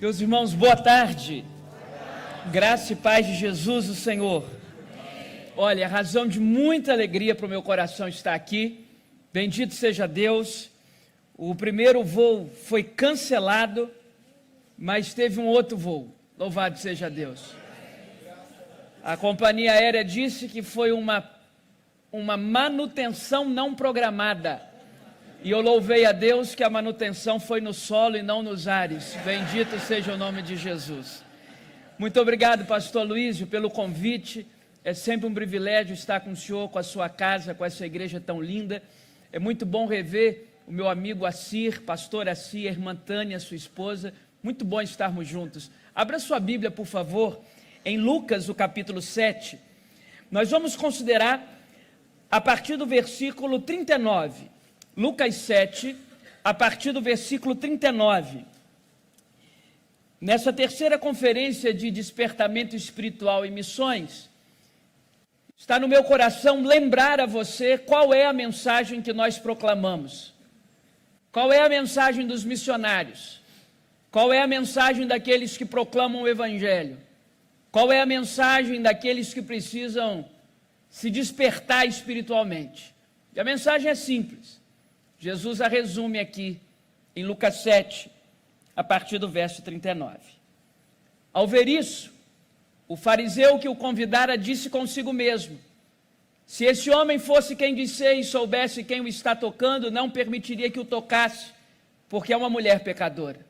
Meus irmãos, boa tarde. Graça e paz de Jesus, o Senhor. Olha, a razão de muita alegria para o meu coração estar aqui. Bendito seja Deus. O primeiro voo foi cancelado, mas teve um outro voo. Louvado seja Deus. A companhia aérea disse que foi uma manutenção não programada. E eu louvei a Deus que a manutenção foi no solo e não nos ares. Bendito seja o nome de Jesus. Muito obrigado, pastor Luísio, pelo convite. É sempre um privilégio estar com o senhor, com a sua casa, com essa igreja tão linda. É muito bom rever o meu amigo Assir, pastor Assir, a irmã Tânia, sua esposa. Muito bom estarmos juntos. Abra sua Bíblia, por favor, em Lucas, o capítulo 7. Nós vamos considerar a partir do versículo 39. Lucas 7, a partir do versículo 39. Nessa terceira conferência de despertamento espiritual e missões, está no meu coração lembrar a você qual é a mensagem que nós proclamamos. Qual é a mensagem dos missionários? Qual é a mensagem daqueles que proclamam o Evangelho? Qual é a mensagem daqueles que precisam se despertar espiritualmente? E a mensagem é simples. Jesus a resume aqui em Lucas 7, a partir do verso 39. Ao ver isso, o fariseu que o convidara disse consigo mesmo: se esse homem fosse quem disse e soubesse quem o está tocando, não permitiria que o tocasse, porque é uma mulher pecadora.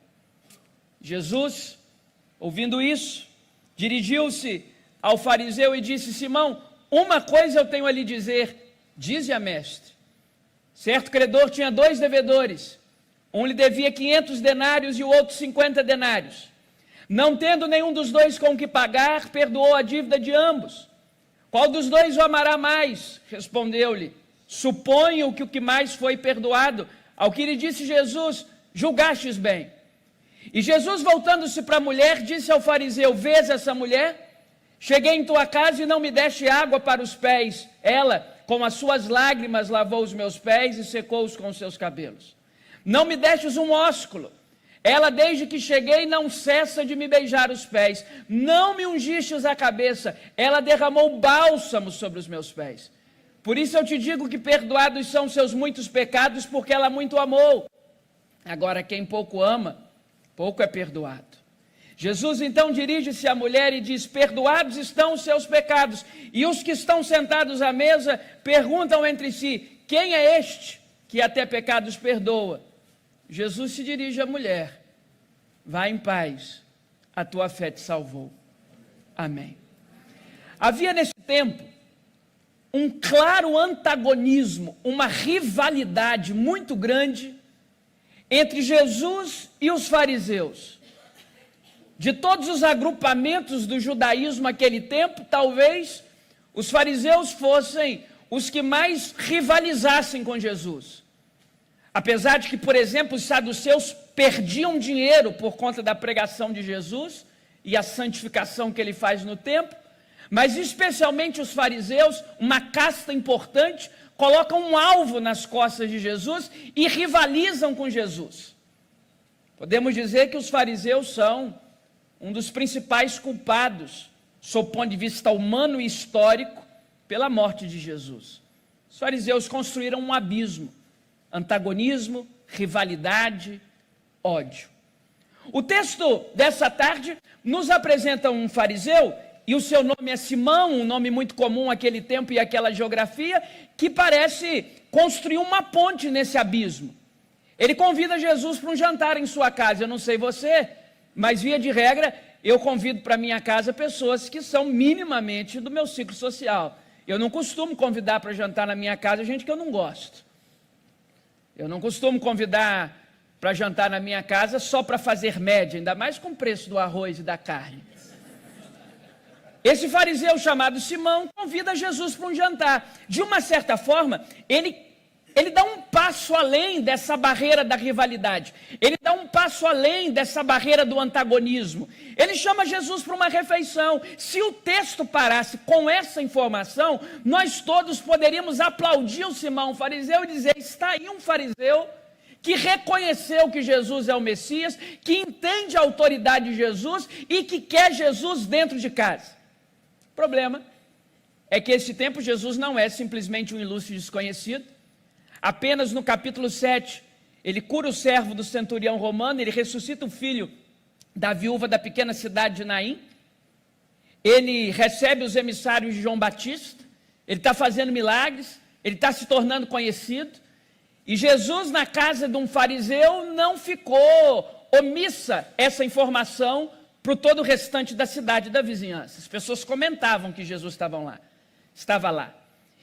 Jesus, ouvindo isso, dirigiu-se ao fariseu e disse: Simão, uma coisa eu tenho a lhe dizer, dize a mestre. Certo credor tinha 2 devedores, um lhe devia 500 denários e o outro 50 denários. Não tendo nenhum dos dois com o que pagar, perdoou a dívida de ambos. Qual dos dois o amará mais? Respondeu-lhe: suponho que o que mais foi perdoado. Ao que lhe disse Jesus: julgastes bem. E Jesus, voltando-se para a mulher, disse ao fariseu: vês essa mulher? Cheguei em tua casa e não me deste água para os pés. Ela, com as suas lágrimas, lavou os meus pés e secou-os com os seus cabelos. Não me destes um ósculo. Ela, desde que cheguei, não cessa de me beijar os pés. Não me ungistes a cabeça. Ela derramou bálsamo sobre os meus pés. Por isso eu te digo que perdoados são seus muitos pecados, porque ela muito amou. Agora, quem pouco ama, pouco é perdoado. Jesus então dirige-se à mulher e diz: perdoados estão os seus pecados. E os que estão sentados à mesa perguntam entre si: quem é este que até pecados perdoa? Jesus se dirige à mulher: vá em paz, a tua fé te salvou. Amém. Havia nesse tempo um claro antagonismo, uma rivalidade muito grande entre Jesus e os fariseus. De todos os agrupamentos do judaísmo naquele tempo, talvez os fariseus fossem os que mais rivalizassem com Jesus. Apesar de que, por exemplo, os saduceus perdiam dinheiro por conta da pregação de Jesus e a santificação que ele faz no templo, mas especialmente os fariseus, uma casta importante, colocam um alvo nas costas de Jesus e rivalizam com Jesus. Podemos dizer que os fariseus são um dos principais culpados, sob o ponto de vista humano e histórico, pela morte de Jesus. Os fariseus construíram um abismo, antagonismo, rivalidade, ódio. O texto dessa tarde nos apresenta um fariseu, e o seu nome é Simão, um nome muito comum naquele tempo e aquela geografia, que parece construir uma ponte nesse abismo. Ele convida Jesus para um jantar em sua casa. Eu não sei você, mas via de regra, eu convido para minha casa pessoas que são minimamente do meu ciclo social. Eu não costumo convidar para jantar na minha casa gente que eu não gosto. Eu não costumo convidar para jantar na minha casa só para fazer média, ainda mais com o preço do arroz e da carne. Esse fariseu chamado Simão convida Jesus para um jantar. De uma certa forma, ele dá um passo além dessa barreira da rivalidade. Ele dá um passo além dessa barreira do antagonismo. Ele chama Jesus para uma refeição. Se o texto parasse com essa informação, nós todos poderíamos aplaudir o Simão, o fariseu, e dizer: está aí um fariseu que reconheceu que Jesus é o Messias, que entende a autoridade de Jesus e que quer Jesus dentro de casa. O problema é que esse tempo Jesus não é simplesmente um ilustre desconhecido. Apenas no capítulo 7, ele cura o servo do centurião romano, ele ressuscita o filho da viúva da pequena cidade de Naim, ele recebe os emissários de João Batista, ele está fazendo milagres, ele está se tornando conhecido, e Jesus na casa de um fariseu não ficou omissa essa informação para todo o restante da cidade e da vizinhança. As pessoas comentavam que Jesus estava lá.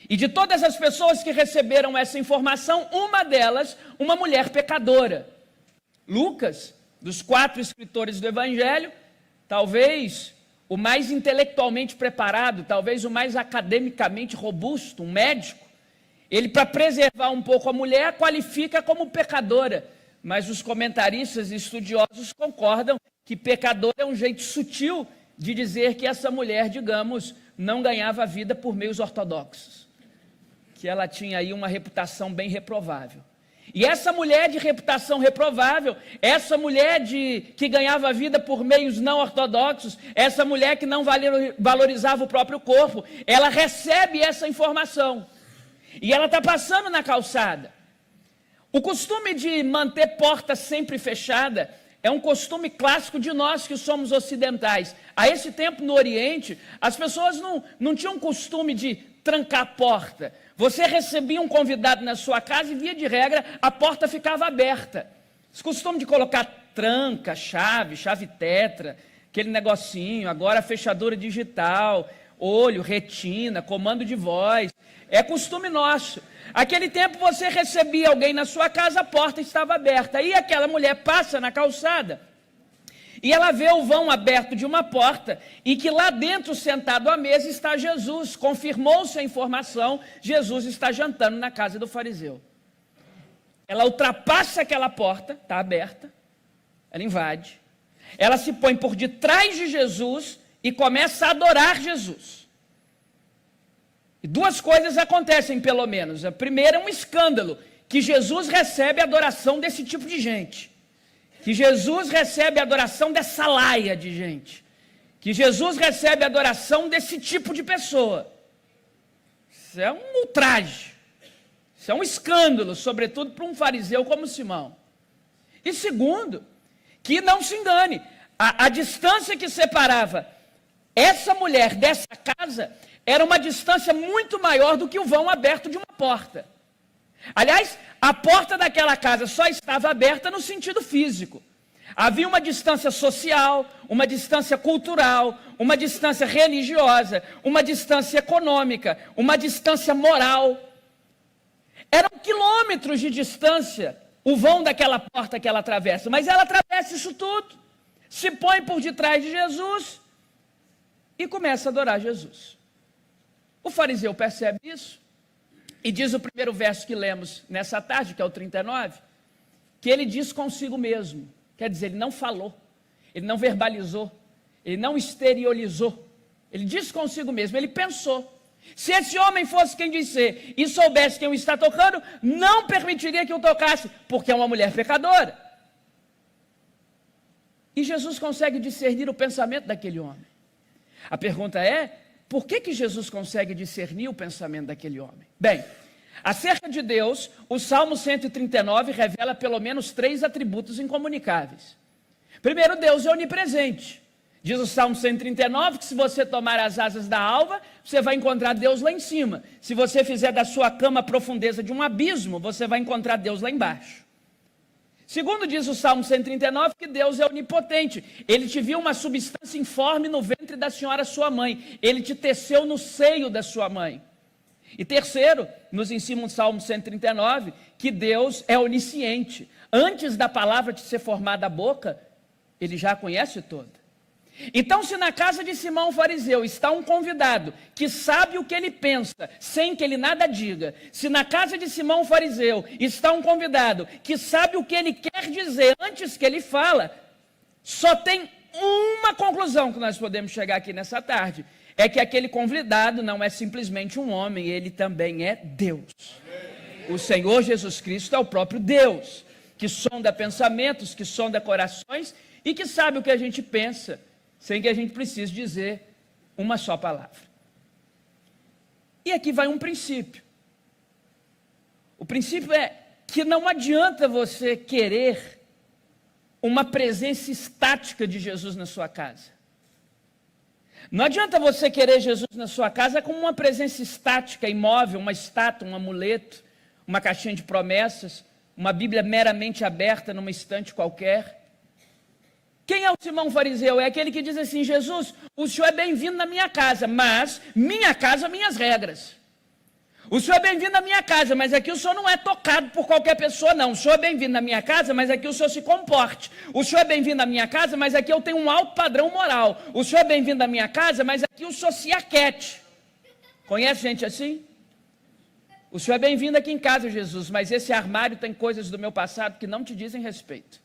E de todas as pessoas que receberam essa informação, uma delas, uma mulher pecadora. Lucas, dos 4 escritores do Evangelho, talvez o mais intelectualmente preparado, talvez o mais academicamente robusto, um médico, ele, para preservar um pouco a mulher, qualifica como pecadora. Mas os comentaristas e estudiosos concordam que pecador é um jeito sutil de dizer que essa mulher, digamos, não ganhava vida por meios ortodoxos, que ela tinha aí uma reputação bem reprovável. E essa mulher de reputação reprovável, essa mulher que ganhava vida por meios não ortodoxos, essa mulher que não valorizava o próprio corpo, ela recebe essa informação. E ela está passando na calçada. O costume de manter porta sempre fechada é um costume clássico de nós que somos ocidentais. A esse tempo no Oriente, as pessoas não tinham costume de trancar a porta. Você recebia um convidado na sua casa e, via de regra, a porta ficava aberta. Esse costume de colocar tranca, chave tetra, aquele negocinho, agora fechadura digital, olho, retina, comando de voz, é costume nosso. Aquele tempo você recebia alguém na sua casa, a porta estava aberta. Aí aquela mulher passa na calçada e ela vê o vão aberto de uma porta e que lá dentro, sentado à mesa, está Jesus. Confirmou-se a informação, Jesus está jantando na casa do fariseu. Ela ultrapassa aquela porta, está aberta, ela invade, ela se põe por detrás de Jesus e começa a adorar Jesus. E 2 coisas acontecem, pelo menos. A primeira é um escândalo, que Jesus recebe a adoração desse tipo de gente. Que Jesus recebe a adoração dessa laia de gente. Que Jesus recebe a adoração desse tipo de pessoa. Isso é um ultraje. Isso é um escândalo, sobretudo para um fariseu como Simão. E segundo, que não se engane, a distância que separava essa mulher dessa casa era uma distância muito maior do que o vão aberto de uma porta. Aliás, a porta daquela casa só estava aberta no sentido físico. Havia uma distância social, uma distância cultural, uma distância religiosa, uma distância econômica, uma distância moral. Eram quilômetros de distância o vão daquela porta que ela atravessa, mas ela atravessa isso tudo, se põe por detrás de Jesus e começa a adorar Jesus. O fariseu percebe isso e diz o primeiro verso que lemos nessa tarde, que é o 39, que ele diz consigo mesmo, quer dizer, ele não falou, ele não verbalizou, ele não exteriorizou, ele disse consigo mesmo, ele pensou. Se esse homem fosse quem disse e soubesse quem o está tocando, não permitiria que o tocasse, porque é uma mulher pecadora. E Jesus consegue discernir o pensamento daquele homem. A pergunta é, por que Jesus consegue discernir o pensamento daquele homem? Bem, acerca de Deus, o Salmo 139 revela pelo menos 3 atributos incomunicáveis. Primeiro, Deus é onipresente. Diz o Salmo 139 que se você tomar as asas da alva, você vai encontrar Deus lá em cima. Se você fizer da sua cama a profundeza de um abismo, você vai encontrar Deus lá embaixo. Segundo diz o Salmo 139 que Deus é onipotente. Ele te viu uma substância informe no ventre da senhora sua mãe. Ele te teceu no seio da sua mãe. E terceiro, nos ensina o Salmo 139 que Deus é onisciente. Antes da palavra te ser formada da boca, Ele já a conhece toda. Então, se na casa de Simão fariseu está um convidado que sabe o que ele pensa, sem que ele nada diga, se na casa de Simão fariseu está um convidado que sabe o que ele quer dizer antes que ele fala, só tem uma conclusão que nós podemos chegar aqui nessa tarde, é que aquele convidado não é simplesmente um homem, ele também é Deus. O Senhor Jesus Cristo é o próprio Deus. que sonda pensamentos, que sonda corações e que sabe o que a gente pensa, sem que a gente precise dizer uma só palavra. E aqui vai um princípio. O princípio é que não adianta você querer uma presença estática de Jesus na sua casa. Não adianta você querer Jesus na sua casa como uma presença estática, imóvel, uma estátua, um amuleto, uma caixinha de promessas, uma Bíblia meramente aberta numa estante qualquer. Quem é o Simão fariseu? É aquele que diz assim: Jesus, o Senhor é bem-vindo na minha casa, mas minha casa, minhas regras. O Senhor é bem-vindo na minha casa, mas aqui o Senhor não é tocado por qualquer pessoa, não. O Senhor é bem-vindo na minha casa, mas aqui o Senhor se comporte. O Senhor é bem-vindo na minha casa, mas aqui eu tenho um alto padrão moral. O Senhor é bem-vindo na minha casa, mas aqui o Senhor se aquete. Conhece gente assim? O Senhor é bem-vindo aqui em casa, Jesus, mas esse armário tem coisas do meu passado que não te dizem respeito.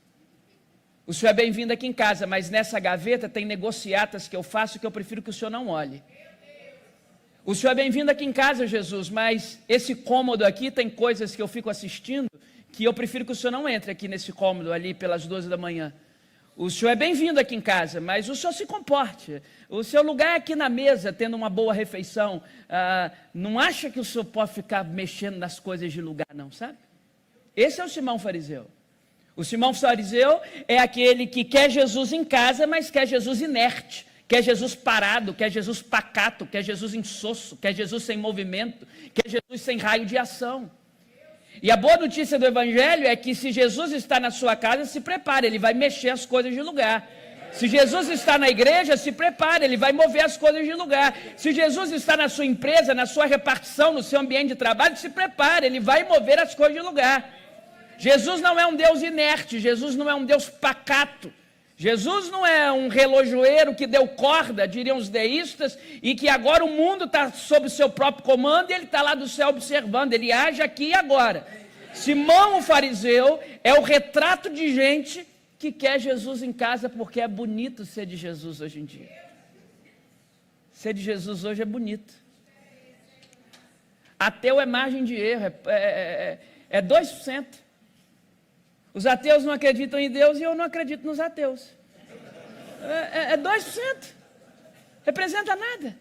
O Senhor é bem-vindo aqui em casa, mas nessa gaveta tem negociatas que eu faço que eu prefiro que o Senhor não olhe. O Senhor é bem-vindo aqui em casa, Jesus, mas esse cômodo aqui tem coisas que eu fico assistindo que eu prefiro que o Senhor não entre aqui nesse cômodo ali pelas 12 da manhã. O Senhor é bem-vindo aqui em casa, mas o Senhor se comporte. O seu lugar é aqui na mesa, tendo uma boa refeição. Não acha que o Senhor pode ficar mexendo nas coisas de lugar, não, sabe? Esse é o Simão fariseu. O Simão fariseu é aquele que quer Jesus em casa, mas quer Jesus inerte. Quer Jesus parado, quer Jesus pacato, quer Jesus insosso, quer Jesus sem movimento, quer Jesus sem raio de ação. E a boa notícia do Evangelho é que se Jesus está na sua casa, se prepare, ele vai mexer as coisas de lugar. Se Jesus está na igreja, se prepare, ele vai mover as coisas de lugar. Se Jesus está na sua empresa, na sua repartição, no seu ambiente de trabalho, se prepare, ele vai mover as coisas de lugar. Jesus não é um Deus inerte, Jesus não é um Deus pacato. Jesus não é um relojoeiro que deu corda, diriam os deístas, e que agora o mundo está sob o seu próprio comando e ele está lá do céu observando, ele age aqui e agora. Simão o fariseu é o retrato de gente que quer Jesus em casa porque é bonito ser de Jesus hoje em dia. Ser de Jesus hoje é bonito. Ateu é margem de erro, é 2%. Os ateus não acreditam em Deus e eu não acredito nos ateus. É 2%. Representa nada.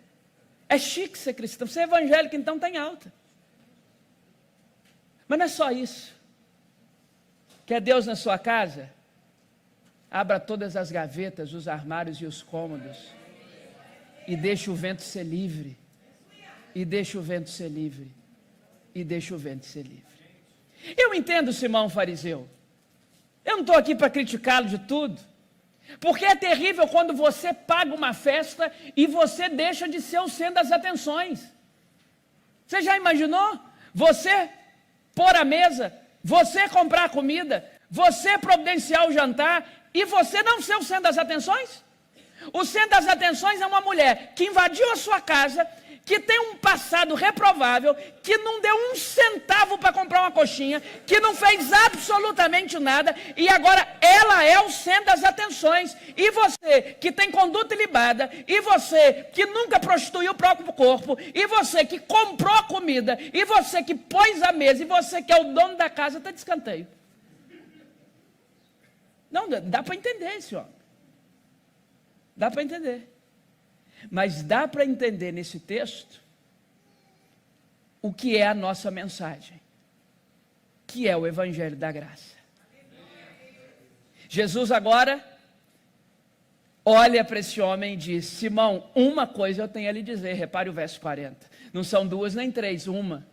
É chique ser cristão. Ser evangélico, então, está em alta. Mas não é só isso. Quer Deus na sua casa? Abra todas as gavetas, os armários e os cômodos. E deixe o vento ser livre. E deixe o vento ser livre. E deixe o vento ser livre. Eu entendo Simão fariseu. Eu não estou aqui para criticá-lo de tudo, porque é terrível quando você paga uma festa e você deixa de ser o centro das atenções. Você já imaginou? Você pôr a mesa, você comprar a comida, você providenciar o jantar e você não ser o centro das atenções? O centro das atenções é uma mulher que invadiu a sua casa, que tem um passado reprovável, que não deu um centavo para comprar uma coxinha, que não fez absolutamente nada, e agora ela é o centro das atenções. E você que tem conduta ilibada, e você que nunca prostituiu o próprio corpo, e você que comprou a comida, e você que pôs a mesa, e você que é o dono da casa, está de escanteio. Não, dá para entender esse homem. Dá para entender. Mas dá para entender nesse texto o que é a nossa mensagem, que é o Evangelho da Graça. Jesus agora olha para esse homem e diz: Simão, uma coisa eu tenho a lhe dizer. Repare o verso 40. Não são duas nem três, uma.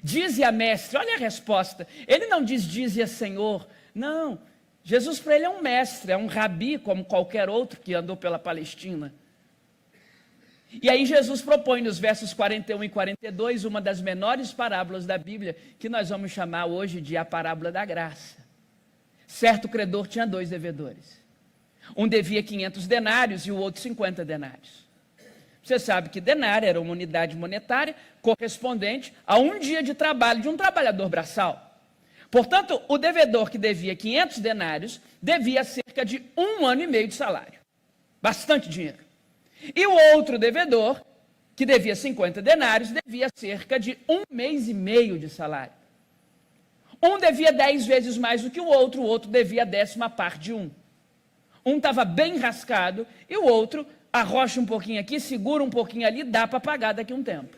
Dize a mestre, olha a resposta. Ele não diz a Senhor. Não, Jesus para ele é um mestre, é um rabi como qualquer outro que andou pela Palestina. E aí Jesus propõe nos versos 41 e 42 uma das menores parábolas da Bíblia, que nós vamos chamar hoje de a parábola da graça. Certo credor tinha 2 devedores. Um devia 500 denários e o outro 50 denários. Você sabe que denário era uma unidade monetária correspondente a um dia de trabalho de um trabalhador braçal. Portanto, o devedor que devia 500 denários devia cerca de 1 ano e meio de salário. Bastante dinheiro. E o outro devedor, que devia 50 denários, devia cerca de 1 mês e meio de salário. Um devia 10 vezes mais do que o outro devia a 10ª parte de um. Um estava bem rascado e o outro arrocha um pouquinho aqui, segura um pouquinho ali, dá para pagar daqui a um tempo.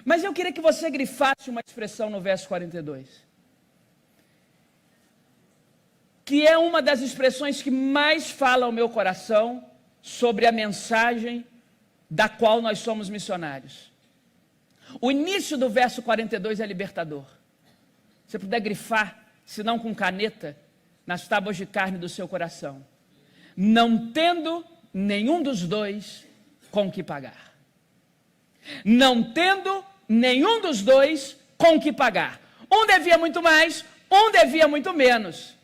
Mas eu queria que você grifasse uma expressão no verso 42, que é uma das expressões que mais fala ao meu coração sobre a mensagem da qual nós somos missionários. O início do verso 42 é libertador. Se você puder grifar, se não com caneta, nas tábuas de carne do seu coração. Não tendo nenhum dos dois com que pagar. Não tendo nenhum dos dois com que pagar. Um devia muito mais, um devia muito menos.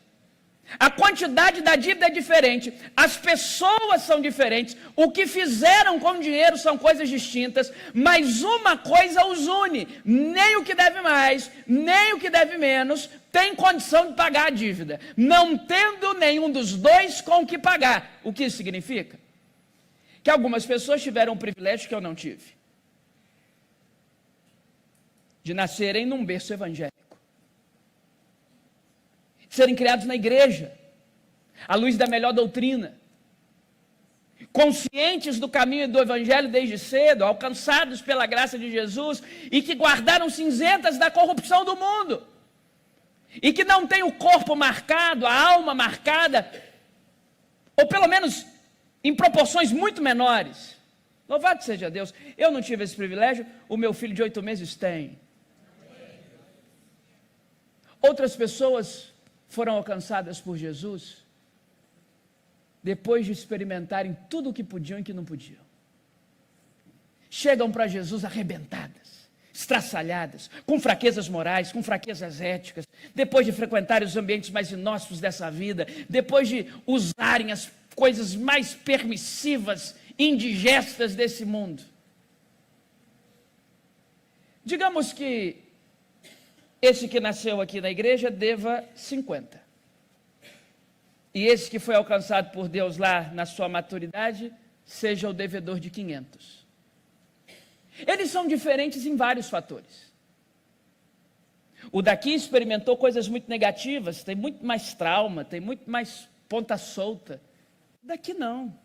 A quantidade da dívida é diferente, as pessoas são diferentes, o que fizeram com o dinheiro são coisas distintas, mas uma coisa os une: nem o que deve mais, nem o que deve menos tem condição de pagar a dívida, não tendo nenhum dos dois com o que pagar. O que isso significa? Que algumas pessoas tiveram um privilégio que eu não tive, de nascerem num berço evangélico, serem criados na igreja, à luz da melhor doutrina, conscientes do caminho do evangelho desde cedo, alcançados pela graça de Jesus, e que guardaram cinzentas da corrupção do mundo, e que não têm o corpo marcado, a alma marcada, ou pelo menos em proporções muito menores. Louvado seja Deus, eu não tive esse privilégio, o meu filho de 8 meses tem. Outras pessoas foram alcançadas por Jesus depois de experimentarem tudo o que podiam e que não podiam. Chegam para Jesus arrebentadas, estraçalhadas, com fraquezas morais, com fraquezas éticas, depois de frequentarem os ambientes mais inóspitos dessa vida, depois de usarem as coisas mais permissivas, indigestas desse mundo. Digamos que esse que nasceu aqui na igreja deva 50. E esse que foi alcançado por Deus lá na sua maturidade seja o devedor de 500. Eles são diferentes em vários fatores. O daqui experimentou coisas muito negativas, tem muito mais trauma, tem muito mais ponta solta. O daqui não.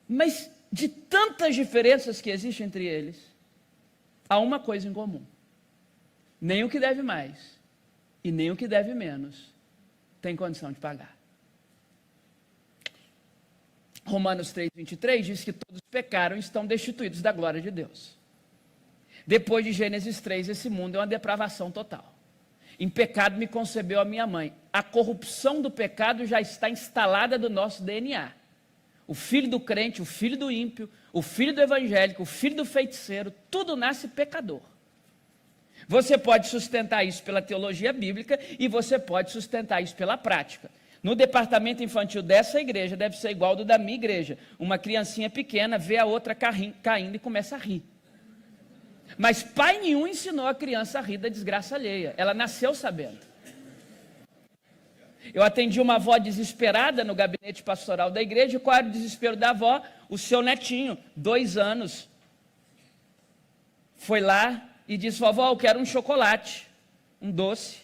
Mas de tantas diferenças que existem entre eles, há uma coisa em comum: nem o que deve mais e nem o que deve menos tem condição de pagar. Romanos 3:23 diz que todos pecaram e estão destituídos da glória de Deus. Depois de Gênesis 3, esse mundo é uma depravação total. Em pecado me concebeu a minha mãe. A corrupção do pecado já está instalada no nosso DNA. O filho do crente, o filho do ímpio, o filho do evangélico, o filho do feiticeiro, tudo nasce pecador. Você pode sustentar isso pela teologia bíblica e você pode sustentar isso pela prática. No departamento infantil dessa igreja deve ser igual ao do da minha igreja. Uma criancinha pequena vê a outra caindo e começa a rir. Mas pai nenhum ensinou a criança a rir da desgraça alheia. Ela nasceu sabendo. Eu atendi uma avó desesperada no gabinete pastoral da igreja. Qual era o desespero da avó? O seu netinho, 2 anos, foi lá e disse: vovó, eu quero um chocolate, um doce.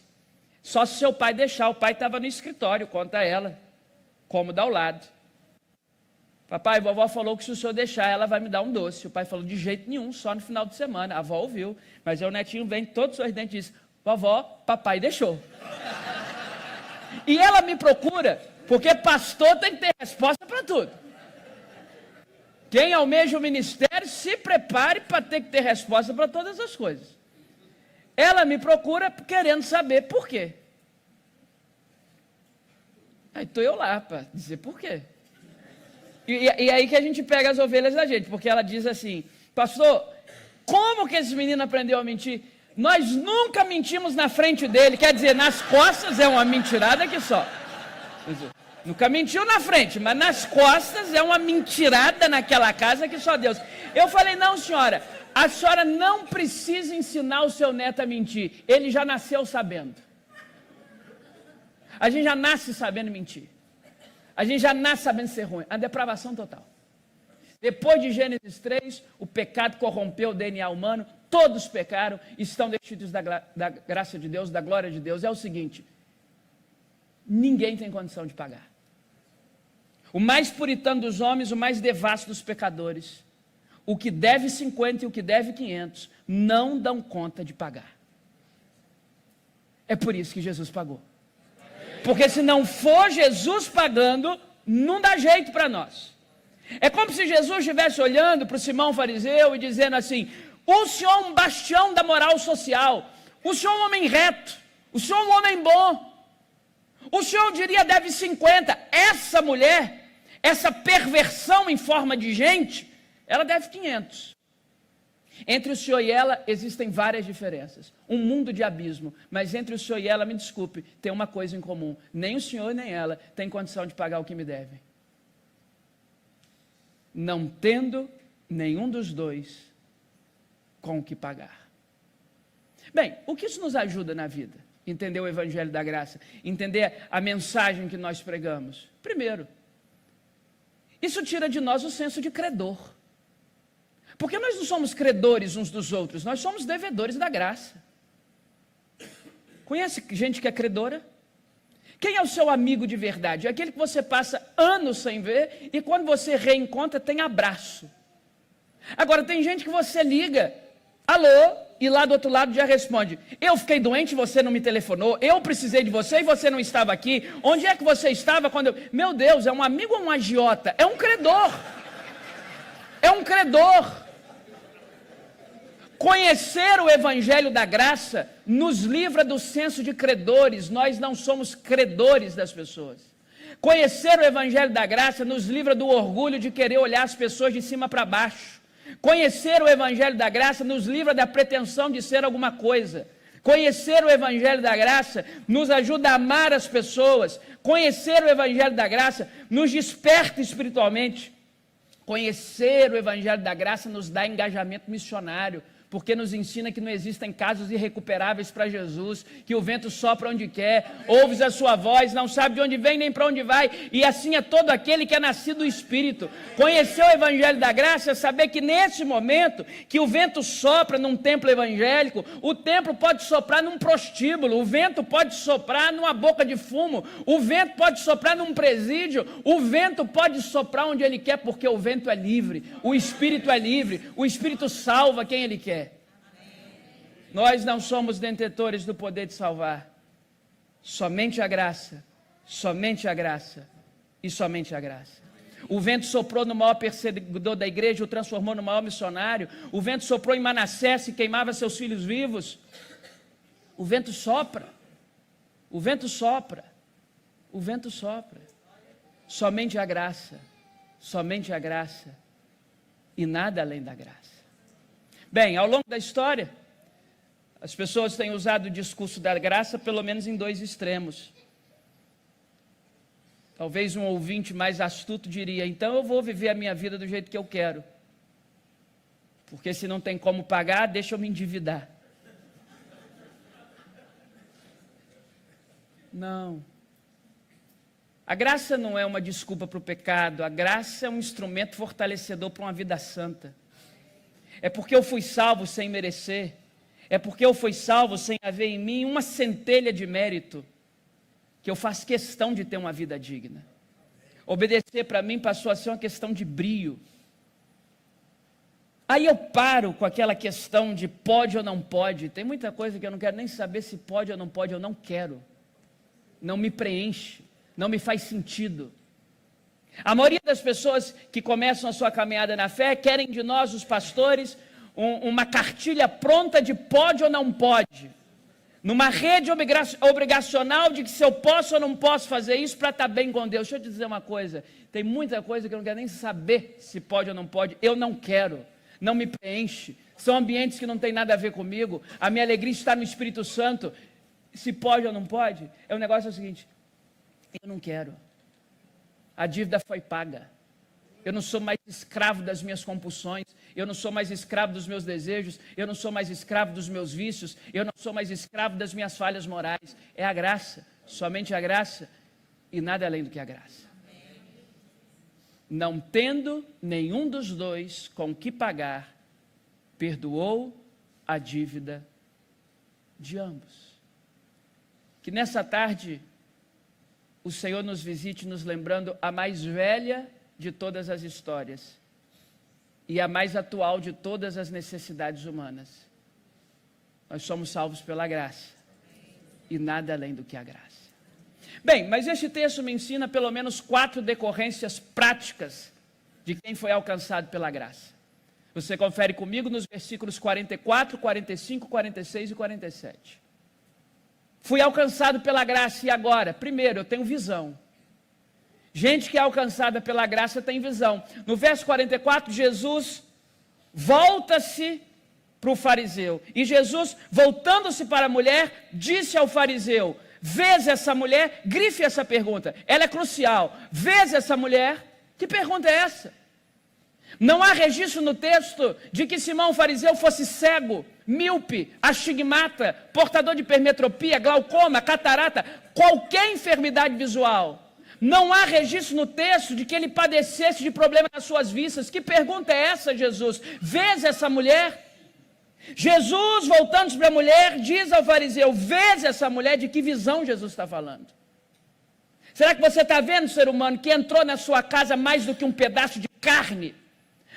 Só se seu pai deixar. O pai estava no escritório, conta ela, cômodo ao lado. Papai, vovó falou que se o senhor deixar, ela vai me dar um doce. O pai falou: de jeito nenhum, só no final de semana. A avó ouviu, mas aí o netinho vem todo sorridente e diz: vovó, papai deixou. E ela me procura, porque pastor tem que ter resposta para tudo. Quem almeja o ministério, se prepare para ter que ter resposta para todas as coisas. Ela me procura querendo saber por quê. Aí estou eu lá para dizer por quê. E aí que a gente pega as ovelhas da gente, porque ela diz assim: pastor, como que esse menino aprendeu a mentir? Nós nunca mentimos na frente dele, quer dizer, nas costas é uma mentirada que só. Nunca mentiu na frente, mas nas costas é uma mentirada naquela casa que só Deus. Eu falei: não, senhora, a senhora não precisa ensinar o seu neto a mentir, ele já nasceu sabendo. A gente já nasce sabendo mentir. A gente já nasce sabendo ser ruim. A depravação total. Depois de Gênesis 3, o pecado corrompeu o DNA humano. todos pecaram, estão destituídos da graça de Deus, da glória de Deus. É o seguinte, ninguém tem condição de pagar. O mais puritano dos homens, o mais devasso dos pecadores, o que deve 50 e o que deve 500, não dão conta de pagar. É por isso que Jesus pagou. Porque se não for Jesus pagando, não dá jeito para nós. É como se Jesus estivesse olhando para o Simão fariseu e dizendo assim: o senhor é um bastião da moral social, o senhor é um homem reto, o senhor é um homem bom, o senhor, eu diria, deve 50, essa mulher, essa perversão em forma de gente, ela deve 500. Entre o senhor e ela existem várias diferenças, um mundo de abismo, mas entre o senhor e ela, me desculpe, tem uma coisa em comum: nem o senhor nem ela tem condição de pagar o que me deve. Não tendo nenhum dos dois com o que pagar. Bem, o que isso nos ajuda na vida? Entender o Evangelho da Graça, entender a mensagem que nós pregamos. Primeiro, isso tira de nós o senso de credor. Porque nós não somos credores uns dos outros, nós somos devedores da graça. Conhece gente que é credora? Quem é o seu amigo de verdade? É aquele que você passa anos sem ver e quando você reencontra tem abraço. Agora tem gente que você liga, alô, e lá do outro lado já responde: eu fiquei doente e você não me telefonou, eu precisei de você e você não estava aqui, onde é que você estava quando eu... Meu Deus, é um amigo ou um agiota? É um credor. É um credor. Conhecer o Evangelho da Graça nos livra do senso de credores. Nós não somos credores das pessoas. Conhecer o Evangelho da Graça nos livra do orgulho de querer olhar as pessoas de cima para baixo. Conhecer o Evangelho da Graça nos livra da pretensão de ser alguma coisa. Conhecer o Evangelho da Graça nos ajuda a amar as pessoas. Conhecer o Evangelho da Graça nos desperta espiritualmente. Conhecer o Evangelho da Graça nos dá engajamento missionário, porque nos ensina que não existem casos irrecuperáveis para Jesus, que o vento sopra onde quer, ouves a sua voz, não sabe de onde vem nem para onde vai, e assim é todo aquele que é nascido do Espírito. Conhecer o Evangelho da Graça é saber que nesse momento que o vento sopra num templo evangélico, o templo pode soprar num prostíbulo, o vento pode soprar numa boca de fumo, o vento pode soprar num presídio, o vento pode soprar onde ele quer, porque o vento é livre, o Espírito é livre, o Espírito salva quem ele quer. Nós não somos detentores do poder de salvar. Somente a graça e somente a graça. O vento soprou no maior perseguidor da igreja, o transformou no maior missionário. O vento soprou em Manassés e queimava seus filhos vivos. O vento sopra. O vento sopra. O vento sopra. Somente a graça e nada além da graça. Bem, ao longo da história, as pessoas têm usado o discurso da graça pelo menos em dois extremos. Talvez um ouvinte mais astuto diria: então eu vou viver a minha vida do jeito que eu quero, porque se não tem como pagar, deixa eu me endividar. Não. A graça não é uma desculpa para o pecado, a graça é um instrumento fortalecedor para uma vida santa. É porque eu fui salvo sem merecer, é porque eu fui salvo sem haver em mim uma centelha de mérito, que eu faço questão de ter uma vida digna. Obedecer para mim passou a ser uma questão de brio. Aí eu paro com aquela questão de pode ou não pode. Tem muita coisa que eu não quero nem saber se pode ou não pode, eu não quero. Não me preenche, não me faz sentido. A maioria das pessoas que começam a sua caminhada na fé querem de nós, os pastores, uma cartilha pronta de pode ou não pode, numa rede obrigacional de que se eu posso ou não posso fazer isso para estar bem com Deus. Deixa eu te dizer uma coisa, tem muita coisa que eu não quero nem saber se pode ou não pode, eu não quero, não me preenche, são ambientes que não tem nada a ver comigo, a minha alegria está no Espírito Santo. Se pode ou não pode, o negócio é o seguinte: eu não quero, a dívida foi paga. Eu não sou mais escravo das minhas compulsões, eu não sou mais escravo dos meus desejos, eu não sou mais escravo dos meus vícios, eu não sou mais escravo das minhas falhas morais. É a graça, somente a graça e nada além do que a graça. Não tendo nenhum dos dois com que pagar, perdoou, a dívida de ambos. Que nessa tarde o Senhor nos visite nos lembrando a mais velha de todas as histórias e a mais atual de todas as necessidades humanas. Nós somos salvos pela graça e nada além do que a graça. Bem, mas este texto me ensina pelo menos 4 decorrências práticas de quem foi alcançado pela graça. Você confere comigo nos versículos 44, 45, 46 e 47. Fui alcançado pela graça e agora? Primeiro, eu tenho visão. Gente que é alcançada pela graça tem visão. No verso 44, Jesus volta-se para o fariseu. E Jesus, voltando-se para a mulher, disse ao fariseu: vês essa mulher? Grife essa pergunta, ela é crucial. Vês essa mulher? Que pergunta é essa? Não há registro no texto de que Simão o fariseu fosse cego, míope, astigmata, portador de hipermetropia, glaucoma, catarata, qualquer enfermidade visual. Não há registro no texto de que ele padecesse de problema nas suas vistas. Que pergunta é essa, Jesus? Vês essa mulher? Jesus, voltando para a mulher, diz ao fariseu: vês essa mulher? De que visão Jesus está falando? Será que você está vendo, ser humano, que entrou na sua casa mais do que um pedaço de carne?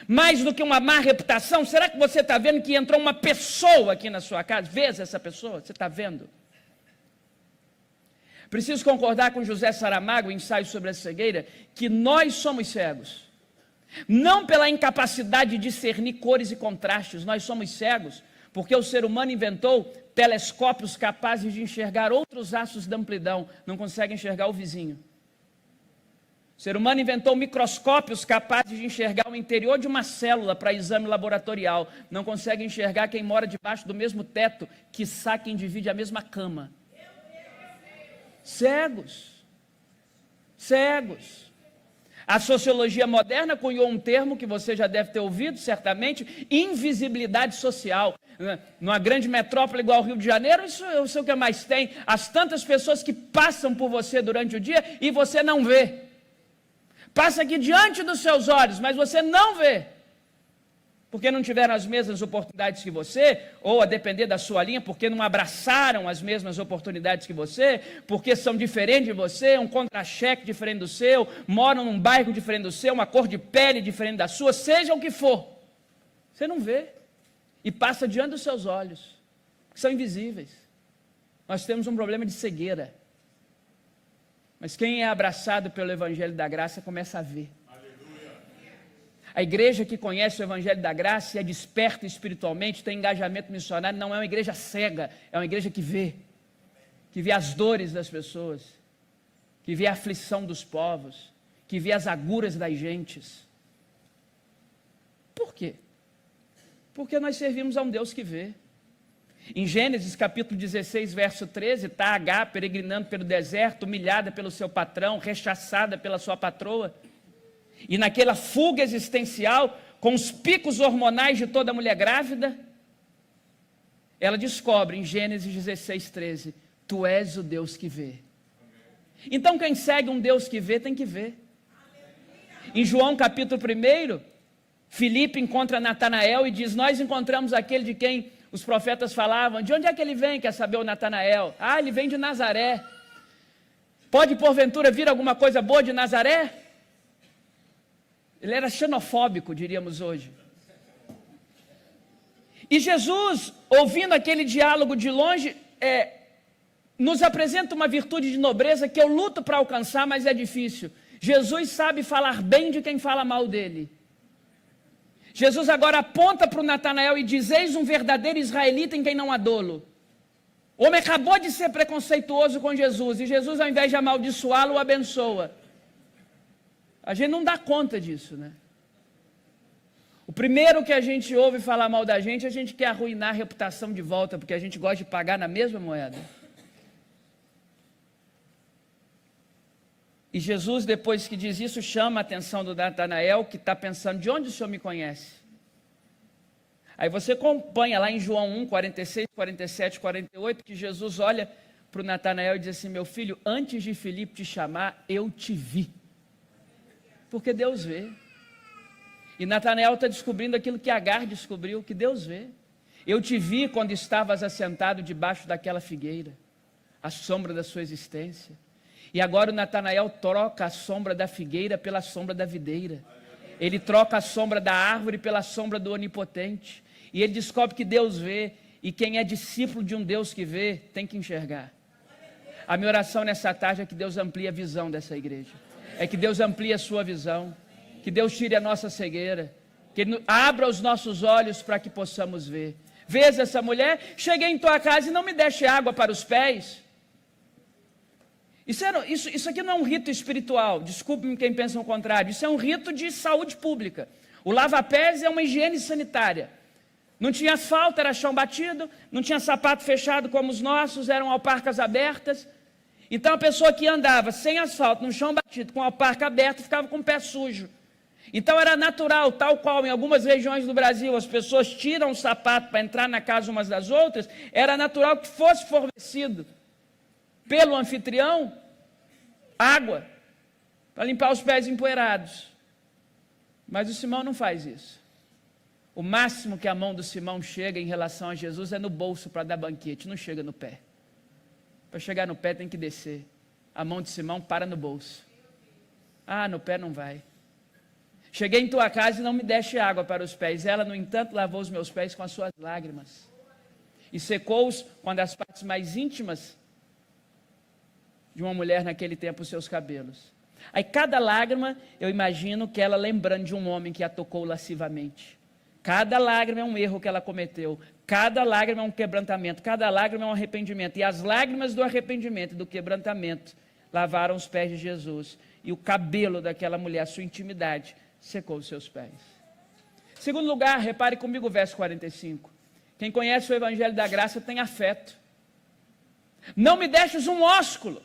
Mais do que uma má reputação? Será que você está vendo que entrou uma pessoa aqui na sua casa? Vês essa pessoa? Você está vendo? Preciso concordar com José Saramago, ensaio sobre a cegueira, que nós somos cegos. Não pela incapacidade de discernir cores e contrastes, nós somos cegos, porque o ser humano inventou telescópios capazes de enxergar outros aços de amplidão, não consegue enxergar o vizinho. O ser humano inventou microscópios capazes de enxergar o interior de uma célula para exame laboratorial, não consegue enxergar quem mora debaixo do mesmo teto, quiçá quem divide a mesma cama. Cegos. Cegos. A sociologia moderna cunhou um termo que você já deve ter ouvido, certamente: invisibilidade social. Numa grande metrópole igual ao Rio de Janeiro, isso eu sei o que mais tem. As tantas pessoas que passam por você durante o dia e você não vê. Passa aqui diante dos seus olhos, mas você não vê. Porque não tiveram as mesmas oportunidades que você, ou a depender da sua linha, porque não abraçaram as mesmas oportunidades que você, porque são diferentes de você, um contra-cheque diferente do seu, moram num bairro diferente do seu, uma cor de pele diferente da sua, seja o que for. Você não vê. E passa diante dos seus olhos, que são invisíveis. Nós temos um problema de cegueira. Mas quem é abraçado pelo Evangelho da Graça começa a ver. A igreja que conhece o Evangelho da Graça e é desperta espiritualmente, tem engajamento missionário, não é uma igreja cega, é uma igreja que vê as dores das pessoas, que vê a aflição dos povos, que vê as agruras das gentes. Por quê? Porque nós servimos a um Deus que vê. Em Gênesis capítulo 16, verso 13, está Agar peregrinando pelo deserto, humilhada pelo seu patrão, rechaçada pela sua patroa. E naquela fuga existencial, com os picos hormonais de toda mulher grávida, ela descobre em Gênesis 16, 13, tu és o Deus que vê. Então quem segue um Deus que vê, tem que ver. Em João capítulo 1, Filipe encontra Natanael e diz: nós encontramos aquele de quem os profetas falavam. De onde é que ele vem? Quer saber o Natanael? Ah, ele vem de Nazaré. Pode porventura vir alguma coisa boa de Nazaré? Ele era xenofóbico, diríamos hoje. E Jesus, ouvindo aquele diálogo de longe, nos apresenta uma virtude de nobreza que eu luto para alcançar, mas é difícil. Jesus sabe falar bem de quem fala mal dele. Jesus agora aponta para o Natanael e diz: eis um verdadeiro israelita em quem não há dolo. O homem acabou de ser preconceituoso com Jesus, e Jesus, ao invés de amaldiçoá-lo, o abençoa. A gente não dá conta disso, né? O primeiro que a gente ouve falar mal da gente, a gente quer arruinar a reputação de volta, porque a gente gosta de pagar na mesma moeda. E Jesus, depois que diz isso, chama a atenção do Natanael, que está pensando: de onde o senhor me conhece? Aí você acompanha lá em João 1, 46, 47, 48, que Jesus olha para o Natanael e diz assim: meu filho, antes de Filipe te chamar, eu te vi. Porque Deus vê. E Natanael está descobrindo aquilo que Agar descobriu, que Deus vê. Eu te vi quando estavas assentado debaixo daquela figueira, a sombra da sua existência. E agora o Natanael troca a sombra da figueira pela sombra da videira. Ele troca a sombra da árvore pela sombra do onipotente. E ele descobre que Deus vê, e quem é discípulo de um Deus que vê, tem que enxergar. A minha oração nessa tarde é que Deus amplie a visão dessa igreja. É que Deus amplie a sua visão. Que Deus tire a nossa cegueira. Que Ele abra os nossos olhos para que possamos ver. Vês essa mulher? Cheguei em tua casa e não me deste água para os pés. Isso aqui não é um rito espiritual, desculpe-me quem pensa o contrário, isso é um rito de saúde pública. O lava-pés é uma higiene sanitária. Não tinha asfalto, era chão batido, não tinha sapato fechado como os nossos, eram alparcas abertas. Então a pessoa que andava sem asfalto, no chão batido, com a alparca aberta, ficava com o pé sujo. Então era natural, tal qual em algumas regiões do Brasil as pessoas tiram o sapato para entrar na casa umas das outras, era natural que fosse fornecido pelo anfitrião água para limpar os pés empoeirados. Mas o Simão não faz isso. O máximo que a mão do Simão chega em relação a Jesus é no bolso para dar banquete, não chega no pé. Para chegar no pé tem que descer. A mão de Simão para no bolso. Ah, no pé não vai. Cheguei em tua casa e não me deste água para os pés. Ela, no entanto, lavou os meus pés com as suas lágrimas. E secou-os com as partes mais íntimas de uma mulher naquele tempo, os seus cabelos. Aí cada lágrima, eu imagino que ela lembrando de um homem que a tocou lascivamente. Cada lágrima é um erro que ela cometeu. Cada lágrima é um quebrantamento. Cada lágrima é um arrependimento. E as lágrimas do arrependimento e do quebrantamento lavaram os pés de Jesus. E o cabelo daquela mulher, a sua intimidade, secou os seus pés. Segundo lugar, repare comigo o verso 45. Quem conhece o Evangelho da Graça tem afeto. Não me deixes um ósculo.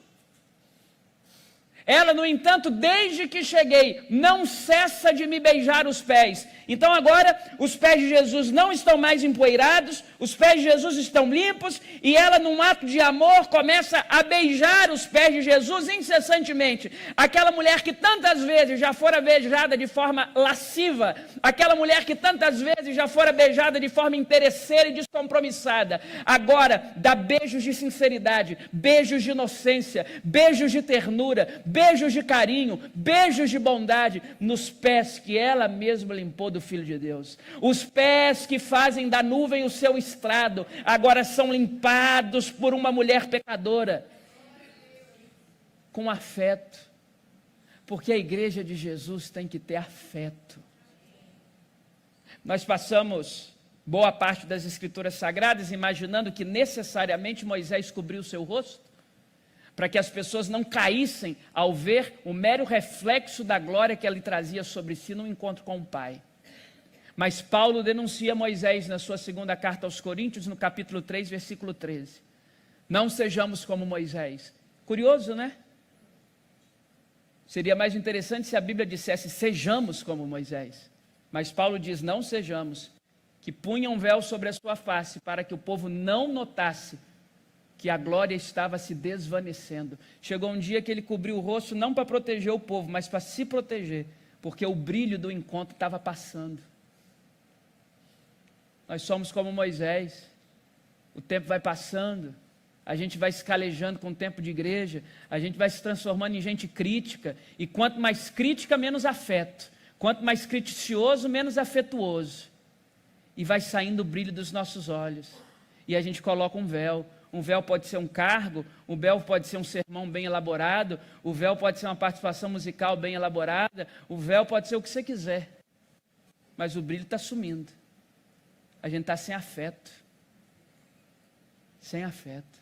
Ela, no entanto, desde que cheguei, não cessa de me beijar os pés. Então agora, os pés de Jesus não estão mais empoeirados, os pés de Jesus estão limpos, e ela, num ato de amor, começa a beijar os pés de Jesus incessantemente. Aquela mulher que tantas vezes já fora beijada de forma lasciva, aquela mulher que tantas vezes já fora beijada de forma interesseira e descompromissada, agora dá beijos de sinceridade, beijos de inocência, beijos de ternura, beijos de carinho, beijos de bondade, nos pés que ela mesma limpou do Filho de Deus. Os pés que fazem da nuvem o seu estrado, agora são limpados por uma mulher pecadora, com afeto, porque a igreja de Jesus tem que ter afeto. Nós passamos boa parte das Escrituras Sagradas imaginando que necessariamente Moisés cobriu o seu rosto, para que as pessoas não caíssem ao ver o mero reflexo da glória que ele trazia sobre si no encontro com o Pai. Mas Paulo denuncia Moisés na sua segunda carta aos Coríntios, no capítulo 3, versículo 13. Não sejamos como Moisés. Curioso, né? Seria mais interessante se a Bíblia dissesse sejamos como Moisés. Mas Paulo diz não sejamos, que punha um véu sobre a sua face para que o povo não notasse que a glória estava se desvanecendo. Chegou um dia que ele cobriu o rosto não para proteger o povo, mas para se proteger, porque o brilho do encontro estava passando. Nós somos como Moisés, o tempo vai passando, a gente vai se calejando com o tempo de igreja, a gente vai se transformando em gente crítica, e quanto mais crítica, menos afeto, quanto mais criticioso, menos afetuoso, e vai saindo o brilho dos nossos olhos, e a gente coloca um véu. Um véu pode ser um cargo, um véu pode ser um sermão bem elaborado, o véu pode ser uma participação musical bem elaborada, o véu pode ser o que você quiser, mas o brilho está sumindo. A gente está sem afeto. Sem afeto.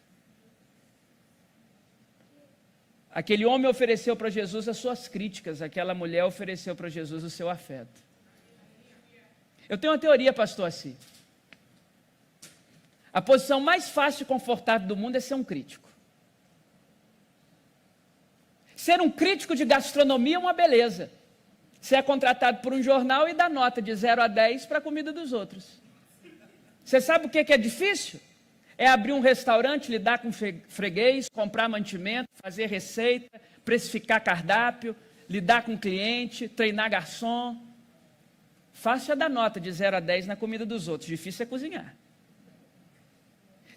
Aquele homem ofereceu para Jesus as suas críticas, aquela mulher ofereceu para Jesus o seu afeto. Eu tenho uma teoria, pastor Assi. A posição mais fácil e confortável do mundo é ser um crítico. Ser um crítico de gastronomia é uma beleza. Você é contratado por um jornal e dá nota de 0 a 10 para a comida dos outros. Você sabe o que é difícil? É abrir um restaurante, lidar com freguês, comprar mantimento, fazer receita, precificar cardápio, lidar com cliente, treinar garçom. Fácil é dar nota de 0 a 10 na comida dos outros, difícil é cozinhar.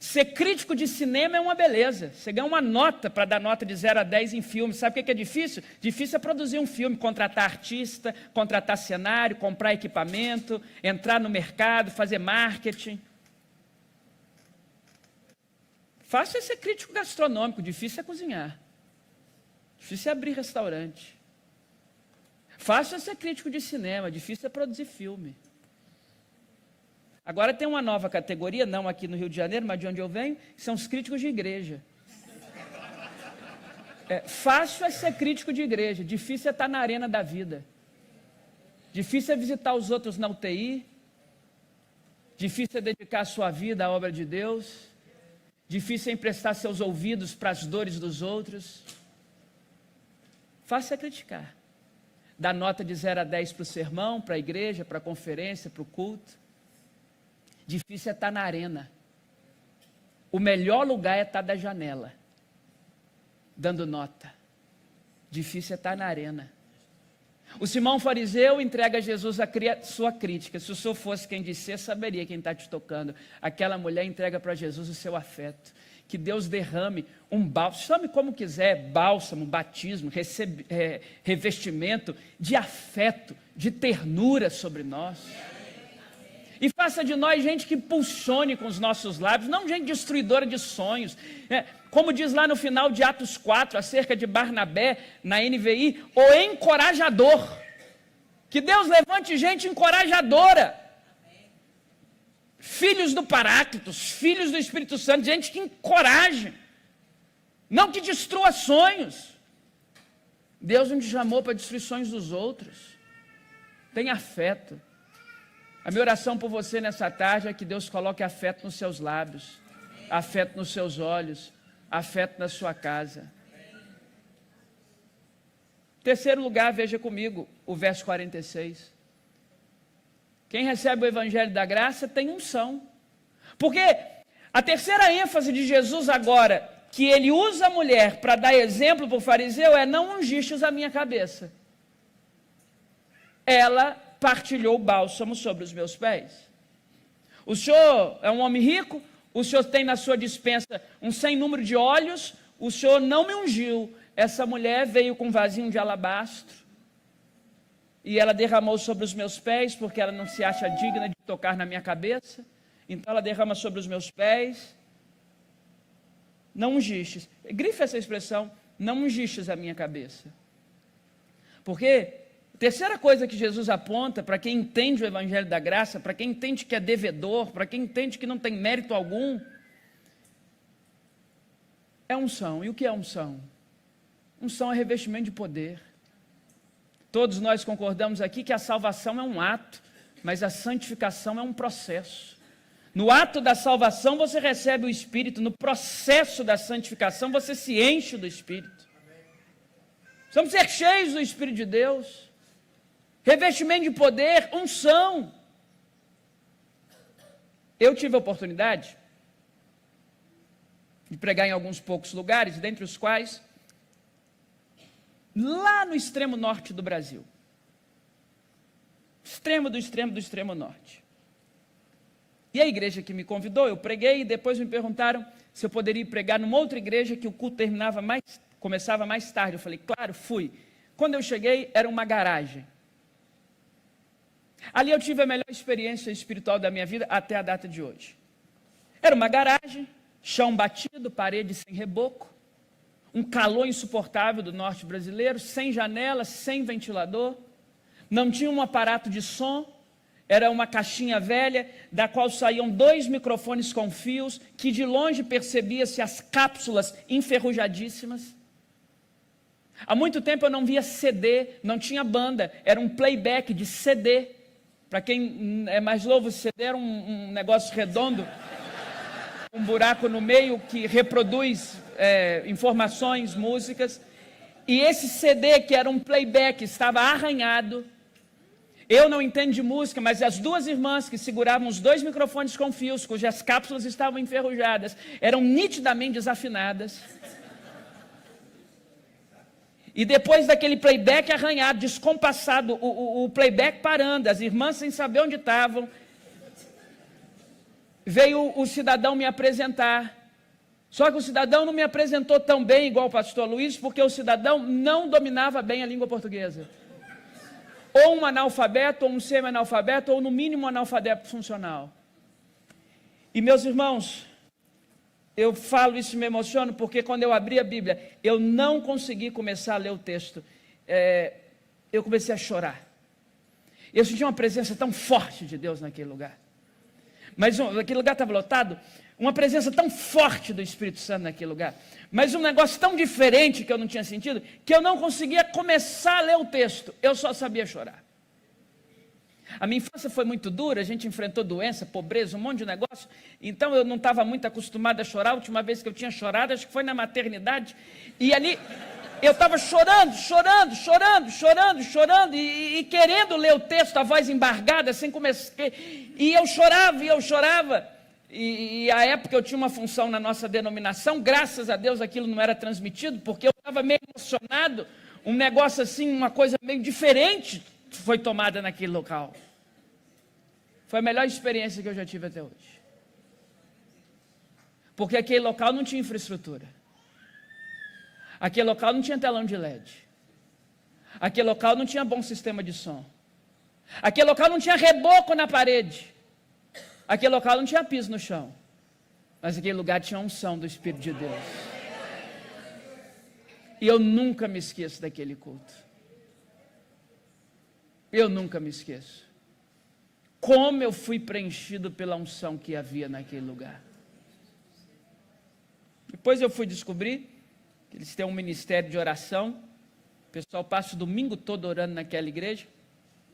Ser crítico de cinema é uma beleza. Você ganha uma nota para dar nota de 0 a 10 em filme. Sabe o que é difícil? Difícil é produzir um filme, contratar artista, contratar cenário, comprar equipamento, entrar no mercado, fazer marketing. Fácil é ser crítico gastronômico, difícil é cozinhar. Difícil é abrir restaurante. Fácil é ser crítico de cinema, difícil é produzir filme. Agora tem uma nova categoria, não aqui no Rio de Janeiro, mas de onde eu venho, que são os críticos de igreja. Fácil é ser crítico de igreja, difícil é estar na arena da vida. Difícil é visitar os outros na UTI. Difícil é dedicar a sua vida à obra de Deus. Difícil é emprestar seus ouvidos para as dores dos outros. Fácil é criticar. Dar nota de 0 a 10 para o sermão, para a igreja, para a conferência, para o culto. Difícil é estar na arena. O melhor lugar é estar da janela, dando nota. Difícil é estar na arena. O Simão fariseu entrega a Jesus a sua crítica. Se o senhor fosse quem disser, saberia quem está te tocando. Aquela mulher entrega para Jesus o seu afeto. Que Deus derrame um bálsamo, chame como quiser, bálsamo, batismo, revestimento de afeto, de ternura sobre nós. E faça de nós gente que pulsione com os nossos lábios, não gente destruidora de sonhos. Como diz lá no final de Atos 4, acerca de Barnabé, na NVI, o encorajador. Que Deus levante gente encorajadora. Filhos do Paráclitos, filhos do Espírito Santo, gente que encoraje. Não que destrua sonhos. Deus não te chamou para destruir sonhos dos outros. Tenha afeto. A minha oração por você nessa tarde é que Deus coloque afeto nos seus lábios, afeto nos seus olhos, afeto na sua casa. Terceiro lugar, veja comigo o verso 46. Quem recebe o Evangelho da Graça tem unção. Porque a terceira ênfase de Jesus agora, que ele usa a mulher para dar exemplo para o fariseu, é: não ungistes a minha cabeça. Ela partilhou o bálsamo sobre os meus pés. O senhor é um homem rico, o senhor tem na sua dispensa um sem número de óleos, o senhor não me ungiu. Essa mulher veio com um vasinho de alabastro e ela derramou sobre os meus pés, porque ela não se acha digna de tocar na minha cabeça, então ela derrama sobre os meus pés. Não ungistes, grife essa expressão, não ungistes a minha cabeça. Porque terceira coisa que Jesus aponta para quem entende o Evangelho da Graça, para quem entende que é devedor, para quem entende que não tem mérito algum, é unção. E o que é unção? Unção é revestimento de poder. Todos nós concordamos aqui que a salvação é um ato, mas a santificação é um processo. No ato da salvação você recebe o Espírito, no processo da santificação você se enche do Espírito. Precisamos ser cheios do Espírito de Deus. Revestimento de poder, unção. Eu tive a oportunidade de pregar em alguns poucos lugares, dentre os quais, lá no extremo norte do Brasil. Extremo do extremo norte. E a igreja que me convidou, eu preguei, e depois me perguntaram se eu poderia pregar numa outra igreja que o culto começava mais tarde. Eu falei, claro, fui. Quando eu cheguei, era uma garagem. Ali eu tive a melhor experiência espiritual da minha vida até a data de hoje. Era uma garagem, chão batido, parede sem reboco, um calor insuportável do norte brasileiro, sem janela, sem ventilador, não tinha um aparato de som, era uma caixinha velha, da qual saíam 2 microfones com fios, que de longe percebia-se as cápsulas enferrujadíssimas. Há muito tempo eu não via CD, não tinha banda, era um playback de CD. Para quem é mais novo, CD era um negócio redondo, um buraco no meio que reproduz informações, músicas. E esse CD, que era um playback, estava arranhado. Eu não entendo de música, mas as 2 irmãs que seguravam os 2 microfones com fios, cujas cápsulas estavam enferrujadas, eram nitidamente desafinadas. E depois daquele playback arranhado, descompassado, o playback parando, as irmãs sem saber onde estavam. veio o cidadão me apresentar. Só que o cidadão não me apresentou tão bem igual o pastor Luiz, porque o cidadão não dominava bem a língua portuguesa. Ou um analfabeto, ou um semi-analfabeto, ou no mínimo um analfabeto funcional. E meus irmãos, eu falo isso e me emociono, porque quando eu abri a Bíblia, eu não consegui começar a ler o texto. Eu comecei a chorar. Eu senti uma presença tão forte de Deus naquele lugar. Mas aquele lugar estava lotado, uma presença tão forte do Espírito Santo naquele lugar, mas um negócio tão diferente que eu não tinha sentido, que eu não conseguia começar a ler o texto, eu só sabia chorar. A minha infância foi muito dura, a gente enfrentou doença, pobreza, um monte de negócio, então eu não estava muito acostumado a chorar. A última vez que eu tinha chorado, acho que foi na maternidade, e ali eu estava chorando, e querendo ler o texto, a voz embargada, sem começar, e eu chorava, e à época eu tinha uma função na nossa denominação, graças a Deus aquilo não era transmitido, porque eu estava meio emocionado, um negócio assim, uma coisa meio diferente foi tomada naquele local. Foi a melhor experiência que eu já tive até hoje. Porque aquele local não tinha infraestrutura. Aquele local não tinha telão de LED. Aquele local não tinha bom sistema de som. Aquele local não tinha reboco na parede. Aquele local não tinha piso no chão. Mas aquele lugar tinha a unção do Espírito de Deus. E eu nunca me esqueço daquele culto. Eu nunca me esqueço. Como eu fui preenchido pela unção que havia naquele lugar. Depois eu fui descobrir que eles têm um ministério de oração. O pessoal passa o domingo todo orando naquela igreja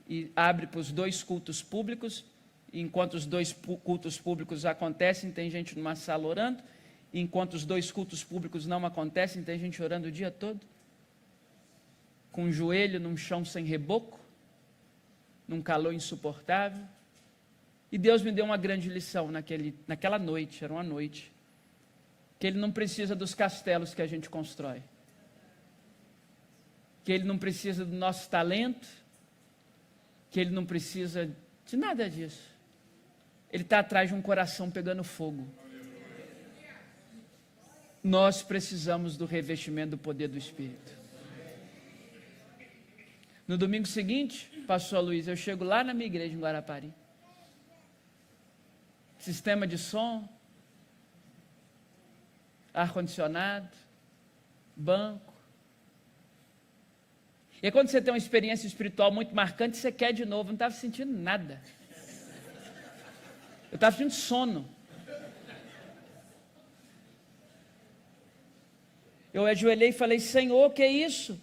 e abre para os 2 cultos públicos. E enquanto os 2 cultos públicos acontecem, tem gente numa sala orando. E enquanto os 2 cultos públicos não acontecem, tem gente orando o dia todo, com o joelho num chão sem reboco, num calor insuportável. E Deus me deu uma grande lição naquela noite, era uma noite, que Ele não precisa dos castelos que a gente constrói, que Ele não precisa do nosso talento, que Ele não precisa de nada disso. Ele está atrás de um coração pegando fogo. Nós precisamos do revestimento do poder do Espírito. No domingo seguinte, pastor Luiz, eu chego lá na minha igreja em Guarapari. Sistema de som, ar-condicionado, banco. E aí, quando você tem uma experiência espiritual muito marcante, você quer de novo. Eu não estava sentindo nada. Eu estava sentindo sono. Eu ajoelhei e falei, Senhor, que é isso?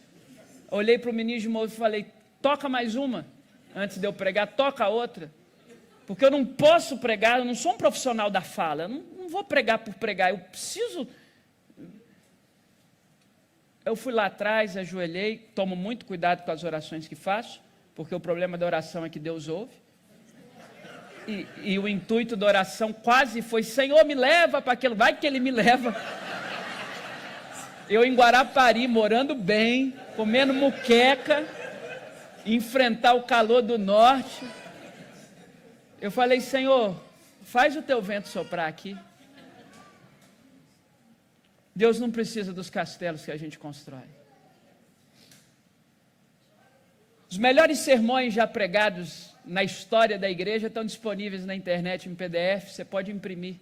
Olhei para o ministro de moço e falei, toca mais uma. Antes de eu pregar, toca outra. Porque eu não posso pregar, eu não sou um profissional da fala. Eu não vou pregar por pregar, eu preciso... Eu fui lá atrás, ajoelhei, tomo muito cuidado com as orações que faço, porque o problema da oração é que Deus ouve. E o intuito da oração quase foi, Senhor, me leva para aquilo, vai que Ele me leva. Eu em Guarapari, morando bem, comendo muqueca, enfrentar o calor do norte. Eu falei, Senhor, faz o teu vento soprar aqui. Deus não precisa dos castelos que a gente constrói. Os melhores sermões já pregados na história da igreja estão disponíveis na internet em PDF, você pode imprimir.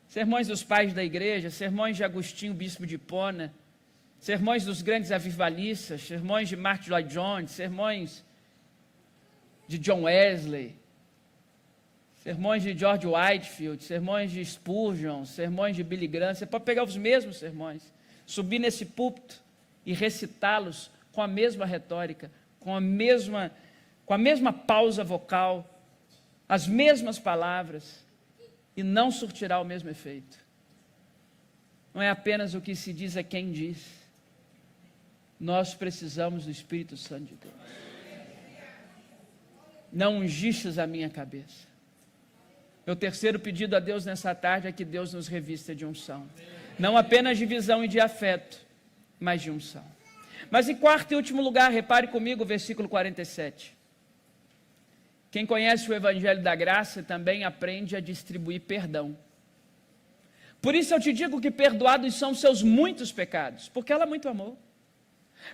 Sermões dos pais da igreja, sermões de Agostinho, bispo de Hipona, sermões dos grandes avivalistas, sermões de Martin Lloyd Jones, sermões de John Wesley, sermões de George Whitefield, sermões de Spurgeon, sermões de Billy Graham. Você pode pegar os mesmos sermões, subir nesse púlpito e recitá-los com a mesma retórica, com a mesma pausa vocal, as mesmas palavras, e não surtirá o mesmo efeito. Não é apenas o que se diz, é quem diz. Nós precisamos do Espírito Santo de Deus. Não ungistes a minha cabeça. Meu terceiro pedido a Deus nessa tarde é que Deus nos revista de unção. Não apenas de visão e de afeto, mas de unção. Mas em quarto e último lugar, repare comigo o versículo 47. Quem conhece o Evangelho da Graça também aprende a distribuir perdão. Por isso eu te digo que perdoados são seus muitos pecados, porque ela muito amou.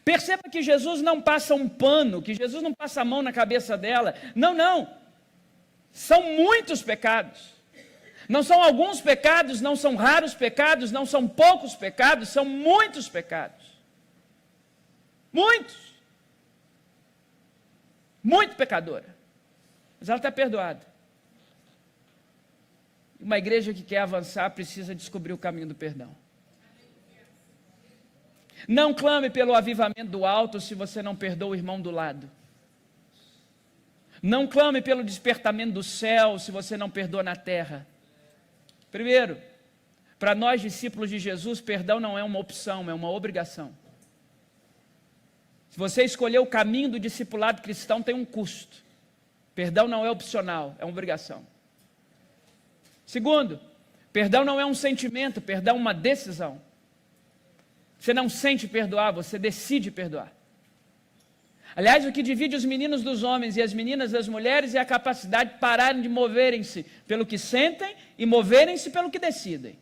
Perceba que Jesus não passa um pano, que Jesus não passa a mão na cabeça dela. Não, não. São muitos pecados. Não são alguns pecados, não são raros pecados, não são poucos pecados, são muitos pecados. Muitos. Muito pecadora. Mas ela está perdoada. Uma igreja que quer avançar precisa descobrir o caminho do perdão. Não clame pelo avivamento do alto se você não perdoa o irmão do lado. Não clame pelo despertamento do céu se você não perdoa na terra. Primeiro, para nós discípulos de Jesus, perdão não é uma opção, é uma obrigação. Se você escolher o caminho do discipulado cristão, tem um custo. Perdão não é opcional, é uma obrigação. Segundo, perdão não é um sentimento, perdão é uma decisão. Você não sente perdoar, você decide perdoar. Aliás, o que divide os meninos dos homens e as meninas das mulheres é a capacidade de pararem de moverem-se pelo que sentem e moverem-se pelo que decidem.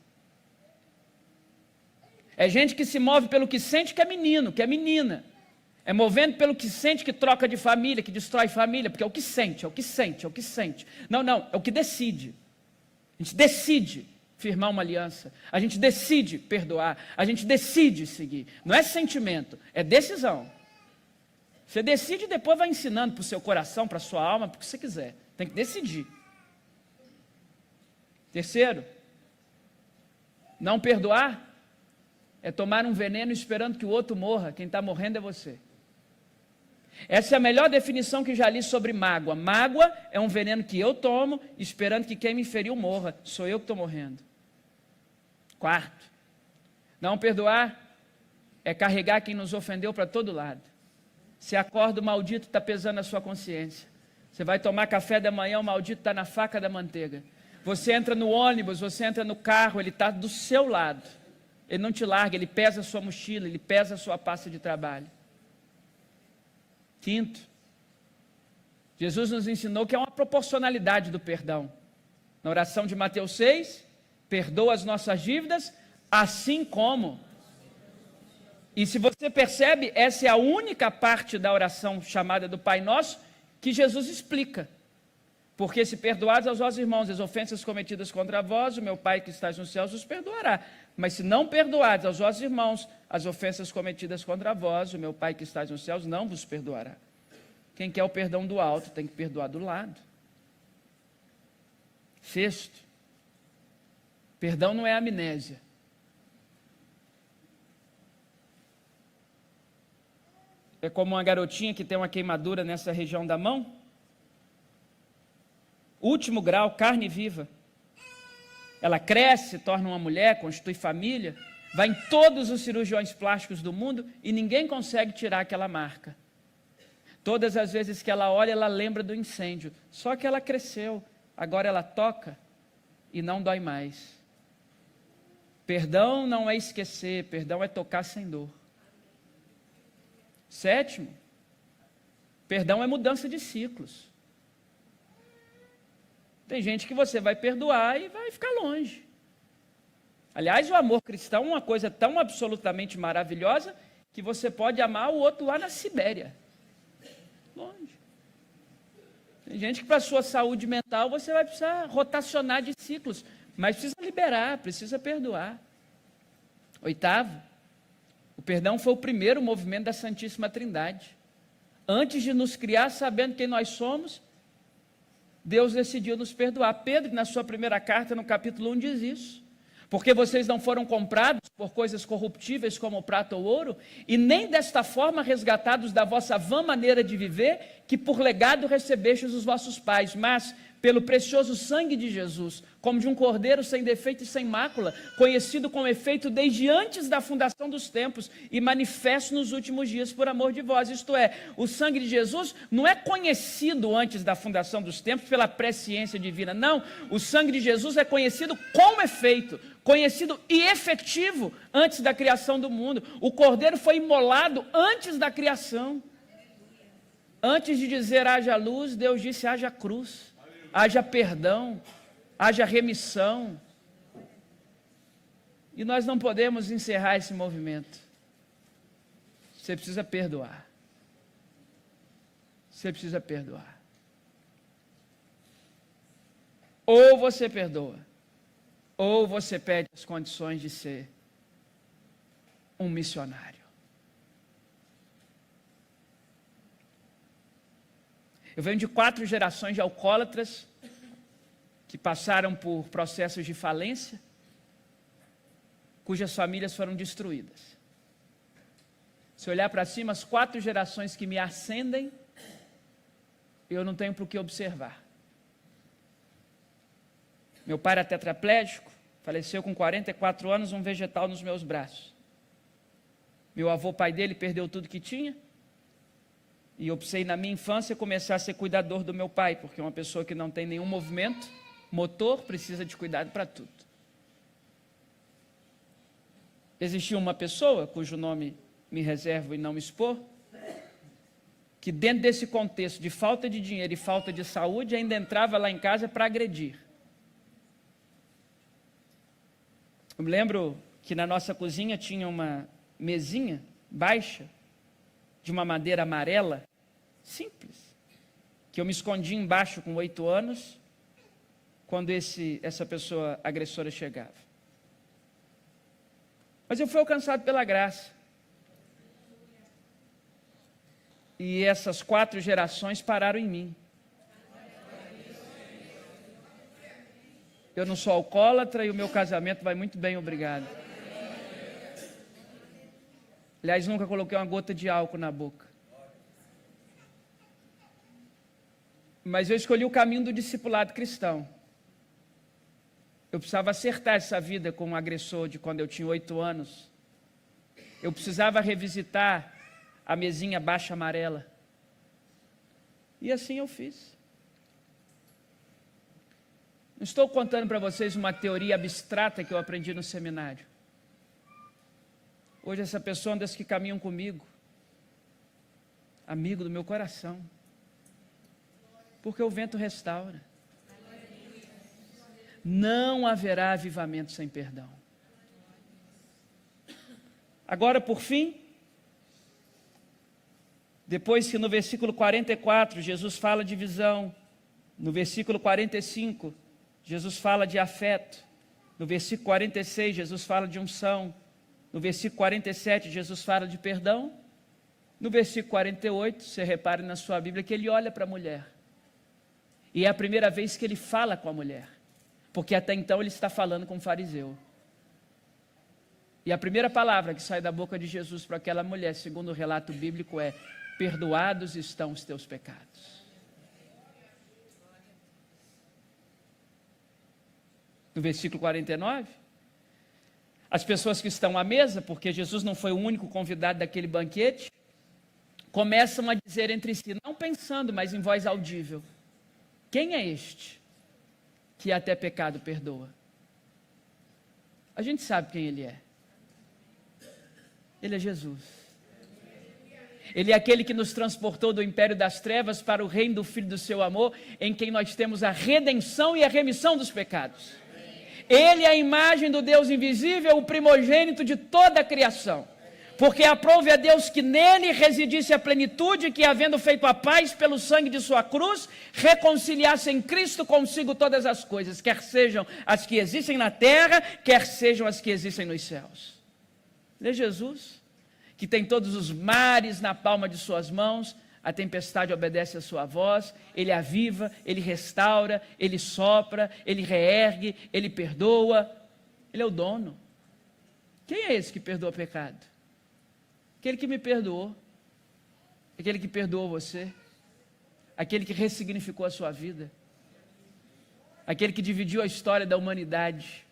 É gente que se move pelo que sente que é menino, que é menina. É movendo pelo que sente que troca de família, que destrói família, porque é o que sente, é o que sente, é o que sente. Não, não, é o que decide. A gente decide firmar uma aliança, a gente decide perdoar, a gente decide seguir. Não é sentimento, é decisão. Você decide e depois vai ensinando para o seu coração, para a sua alma, para o que você quiser. Tem que decidir. Terceiro, não perdoar é tomar um veneno esperando que o outro morra. Quem está morrendo é você. Essa é a melhor definição que já li sobre mágoa. Mágoa é um veneno que eu tomo, esperando que quem me feriu morra. Sou eu que estou morrendo. Quarto, não perdoar é carregar quem nos ofendeu para todo lado. Você acorda, o maldito está pesando na sua consciência. Você vai tomar café da manhã, o maldito está na faca da manteiga. Você entra no ônibus, você entra no carro, ele está do seu lado. Ele não te larga, ele pesa a sua mochila, ele pesa a sua pasta de trabalho. Quinto, Jesus nos ensinou que é uma proporcionalidade do perdão. Na oração de Mateus 6, perdoa as nossas dívidas, assim como. E se você percebe, essa é a única parte da oração chamada do Pai Nosso que Jesus explica. Porque se perdoados aos vossos irmãos as ofensas cometidas contra vós, o meu Pai que estás nos céus os perdoará. Mas se não perdoados aos vossos irmãos as ofensas cometidas contra vós, o meu Pai que estás nos céus não vos perdoará. Quem quer o perdão do alto tem que perdoar do lado. Sexto, perdão não é amnésia. É como uma garotinha que tem uma queimadura nessa região da mão. Último grau, carne viva. Ela cresce, torna uma mulher, constitui família, vai em todos os cirurgiões plásticos do mundo e ninguém consegue tirar aquela marca. Todas as vezes que ela olha, ela lembra do incêndio. Só que ela cresceu, agora ela toca e não dói mais. Perdão não é esquecer, perdão é tocar sem dor. Sétimo, perdão é mudança de ciclos. Tem gente que você vai perdoar e vai ficar longe. Aliás, o amor cristão é uma coisa tão absolutamente maravilhosa que você pode amar o outro lá na Sibéria. Longe. Tem gente que para a sua saúde mental você vai precisar rotacionar de ciclos, mas precisa liberar, precisa perdoar. Oitavo, o perdão foi o primeiro movimento da Santíssima Trindade. Antes de nos criar, sabendo quem nós somos, Deus decidiu nos perdoar. Pedro, na sua primeira carta, no capítulo 1, diz isso. Porque vocês não foram comprados por coisas corruptíveis como prata ou ouro, e nem desta forma resgatados da vossa vã maneira de viver, que por legado recebestes os vossos pais, mas pelo precioso sangue de Jesus, como de um cordeiro sem defeito e sem mácula, conhecido com efeito desde antes da fundação dos tempos e manifesto nos últimos dias por amor de vós. Isto é, o sangue de Jesus não é conhecido antes da fundação dos tempos pela presciência divina, não. O sangue de Jesus é conhecido com efeito, conhecido e efetivo antes da criação do mundo. O cordeiro foi imolado antes da criação. Antes de dizer haja luz, Deus disse haja cruz, haja perdão, haja remissão. E nós não podemos encerrar esse movimento. Você precisa perdoar. Você precisa perdoar. Ou você perdoa, ou você pede as condições de ser um missionário. Eu venho de 4 gerações de alcoólatras que passaram por processos de falência, cujas famílias foram destruídas. Se olhar para cima, as 4 gerações que me ascendem, eu não tenho para o que observar. Meu pai era tetraplégico, faleceu com 44 anos, um vegetal nos meus braços. Meu avô, pai dele, perdeu tudo que tinha. E eu precisei, na minha infância, começar a ser cuidador do meu pai, porque uma pessoa que não tem nenhum movimento motor precisa de cuidado para tudo. Existia uma pessoa, cujo nome me reservo e não me expor, que dentro desse contexto de falta de dinheiro e falta de saúde, ainda entrava lá em casa para agredir. Eu me lembro que na nossa cozinha tinha uma mesinha baixa, de uma madeira amarela, simples, que eu me escondi embaixo com 8 anos, quando essa pessoa agressora chegava. Mas eu fui alcançado pela graça. E essas 4 gerações pararam em mim. Eu não sou alcoólatra e o meu casamento vai muito bem, obrigado. Aliás, nunca coloquei uma gota de álcool na boca. Mas eu escolhi o caminho do discipulado cristão. Eu precisava acertar essa vida com um agressor de quando eu tinha 8 anos. Eu precisava revisitar a mesinha baixa amarela. E assim eu fiz. Não estou contando para vocês uma teoria abstrata que eu aprendi no seminário. Hoje essa pessoa é uma das que caminham comigo, amigo do meu coração, porque o vento restaura. Não haverá avivamento sem perdão. Agora, por fim, depois que no versículo 44 Jesus fala de visão, no versículo 45 Jesus fala de afeto, no versículo 46 Jesus fala de unção, no versículo 47 Jesus fala de perdão, no versículo 48, você repare na sua Bíblia que ele olha para a mulher, e é a primeira vez que ele fala com a mulher, porque até então ele está falando com o fariseu, e a primeira palavra que sai da boca de Jesus para aquela mulher, segundo o relato bíblico, é: perdoados estão os teus pecados. No versículo 49, as pessoas que estão à mesa, porque Jesus não foi o único convidado daquele banquete, começam a dizer entre si, não pensando, mas em voz audível: quem é este que até pecado perdoa? A gente sabe quem ele é. Ele é Jesus. Ele é aquele que nos transportou do império das trevas para o reino do Filho do seu amor, em quem nós temos a redenção e a remissão dos pecados. Ele é a imagem do Deus invisível, o primogênito de toda a criação. Porque aprove a Deus que nele residisse a plenitude, que havendo feito a paz pelo sangue de sua cruz, reconciliasse em Cristo consigo todas as coisas, quer sejam as que existem na terra, quer sejam as que existem nos céus. Ele é Jesus, que tem todos os mares na palma de suas mãos, a tempestade obedece à sua voz, ele aviva, ele restaura, ele sopra, ele reergue, ele perdoa, ele é o dono. Quem é esse que perdoa pecado? Aquele que me perdoou, aquele que perdoou você, aquele que ressignificou a sua vida, aquele que dividiu a história da humanidade,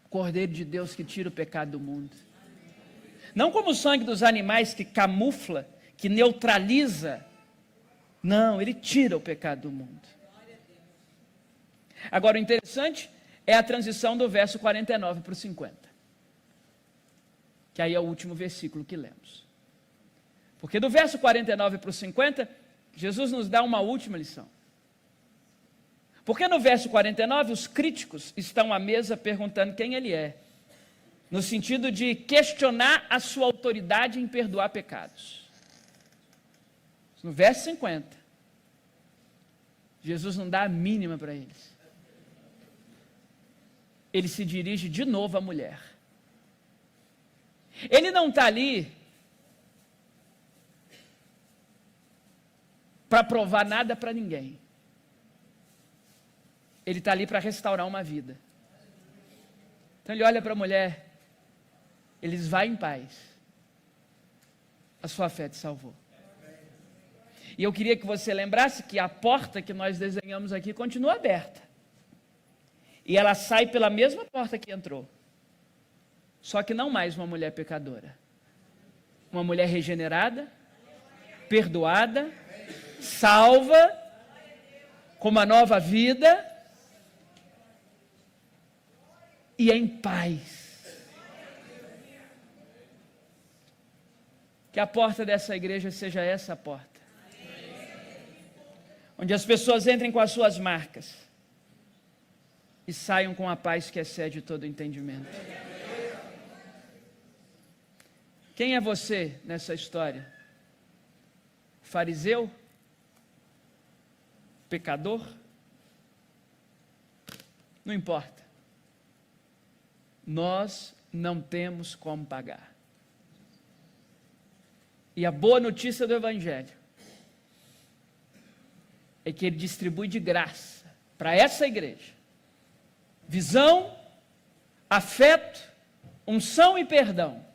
o Cordeiro de Deus que tira o pecado do mundo. Não como o sangue dos animais que camufla, que neutraliza. Não, ele tira o pecado do mundo. Agora, o interessante é a transição do verso 49 para o 50. Que aí é o último versículo que lemos. Porque do verso 49 para o 50, Jesus nos dá uma última lição. Porque no verso 49, os críticos estão à mesa perguntando quem ele é, no sentido de questionar a sua autoridade em perdoar pecados. No verso 50, Jesus não dá a mínima para eles. Ele se dirige de novo à mulher. Ele não está ali para provar nada para ninguém. Ele está ali para restaurar uma vida. Então ele olha para a mulher, ele diz: vai em paz, a sua fé te salvou. E eu queria que você lembrasse que a porta que nós desenhamos aqui continua aberta. E ela sai pela mesma porta que entrou. Só que não mais uma mulher pecadora. Uma mulher regenerada, perdoada, salva, com uma nova vida e em paz. Que a porta dessa igreja seja essa porta. Onde as pessoas entrem com as suas marcas e saiam com a paz que excede todo entendimento. Quem é você nessa história? Fariseu? Pecador? Não importa. Nós não temos como pagar. E a boa notícia do Evangelho é que ele distribui de graça para essa igreja visão, afeto, unção e perdão.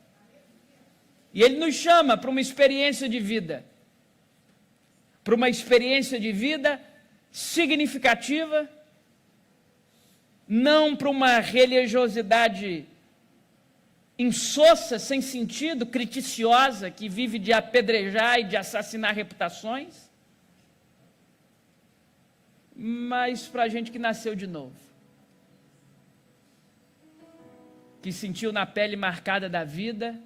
E ele nos chama para uma experiência de vida, para uma experiência de vida significativa, não para uma religiosidade insossa, sem sentido, criticiosa, que vive de apedrejar e de assassinar reputações, mas para a gente que nasceu de novo, que sentiu na pele marcada da vida,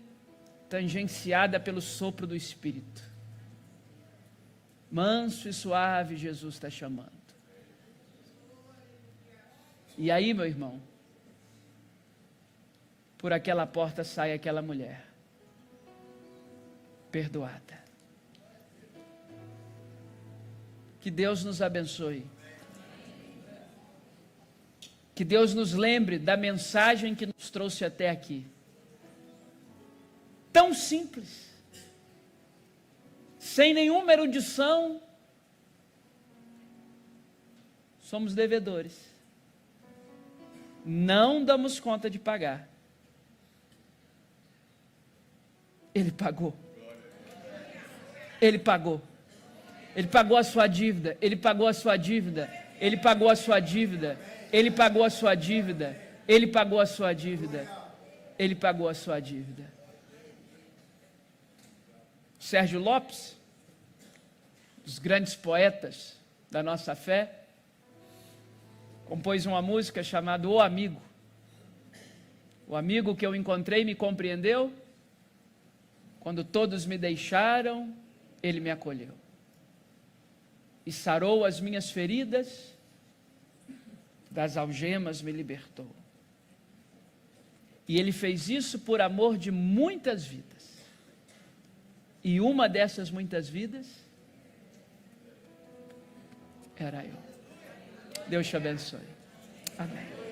tangenciada pelo sopro do Espírito. Manso e suave, Jesus está chamando. E aí, meu irmão, por aquela porta sai aquela mulher, perdoada. Que Deus nos abençoe. Que Deus nos lembre da mensagem que nos trouxe até aqui. Tão simples, sem nenhuma erudição, somos devedores, não damos conta de pagar. Ele pagou. Ele pagou. Ele pagou a sua dívida. Ele pagou a sua dívida. Ele pagou a sua dívida. Ele pagou a sua dívida. Ele pagou a sua dívida. Ele pagou a sua dívida. Sérgio Lopes, dos grandes poetas da nossa fé, compôs uma música chamada O Amigo. O amigo que eu encontrei me compreendeu. Quando todos me deixaram, ele me acolheu. E sarou as minhas feridas, das algemas me libertou. E ele fez isso por amor de muitas vidas. E uma dessas muitas vidas era eu. Deus te abençoe. Amém.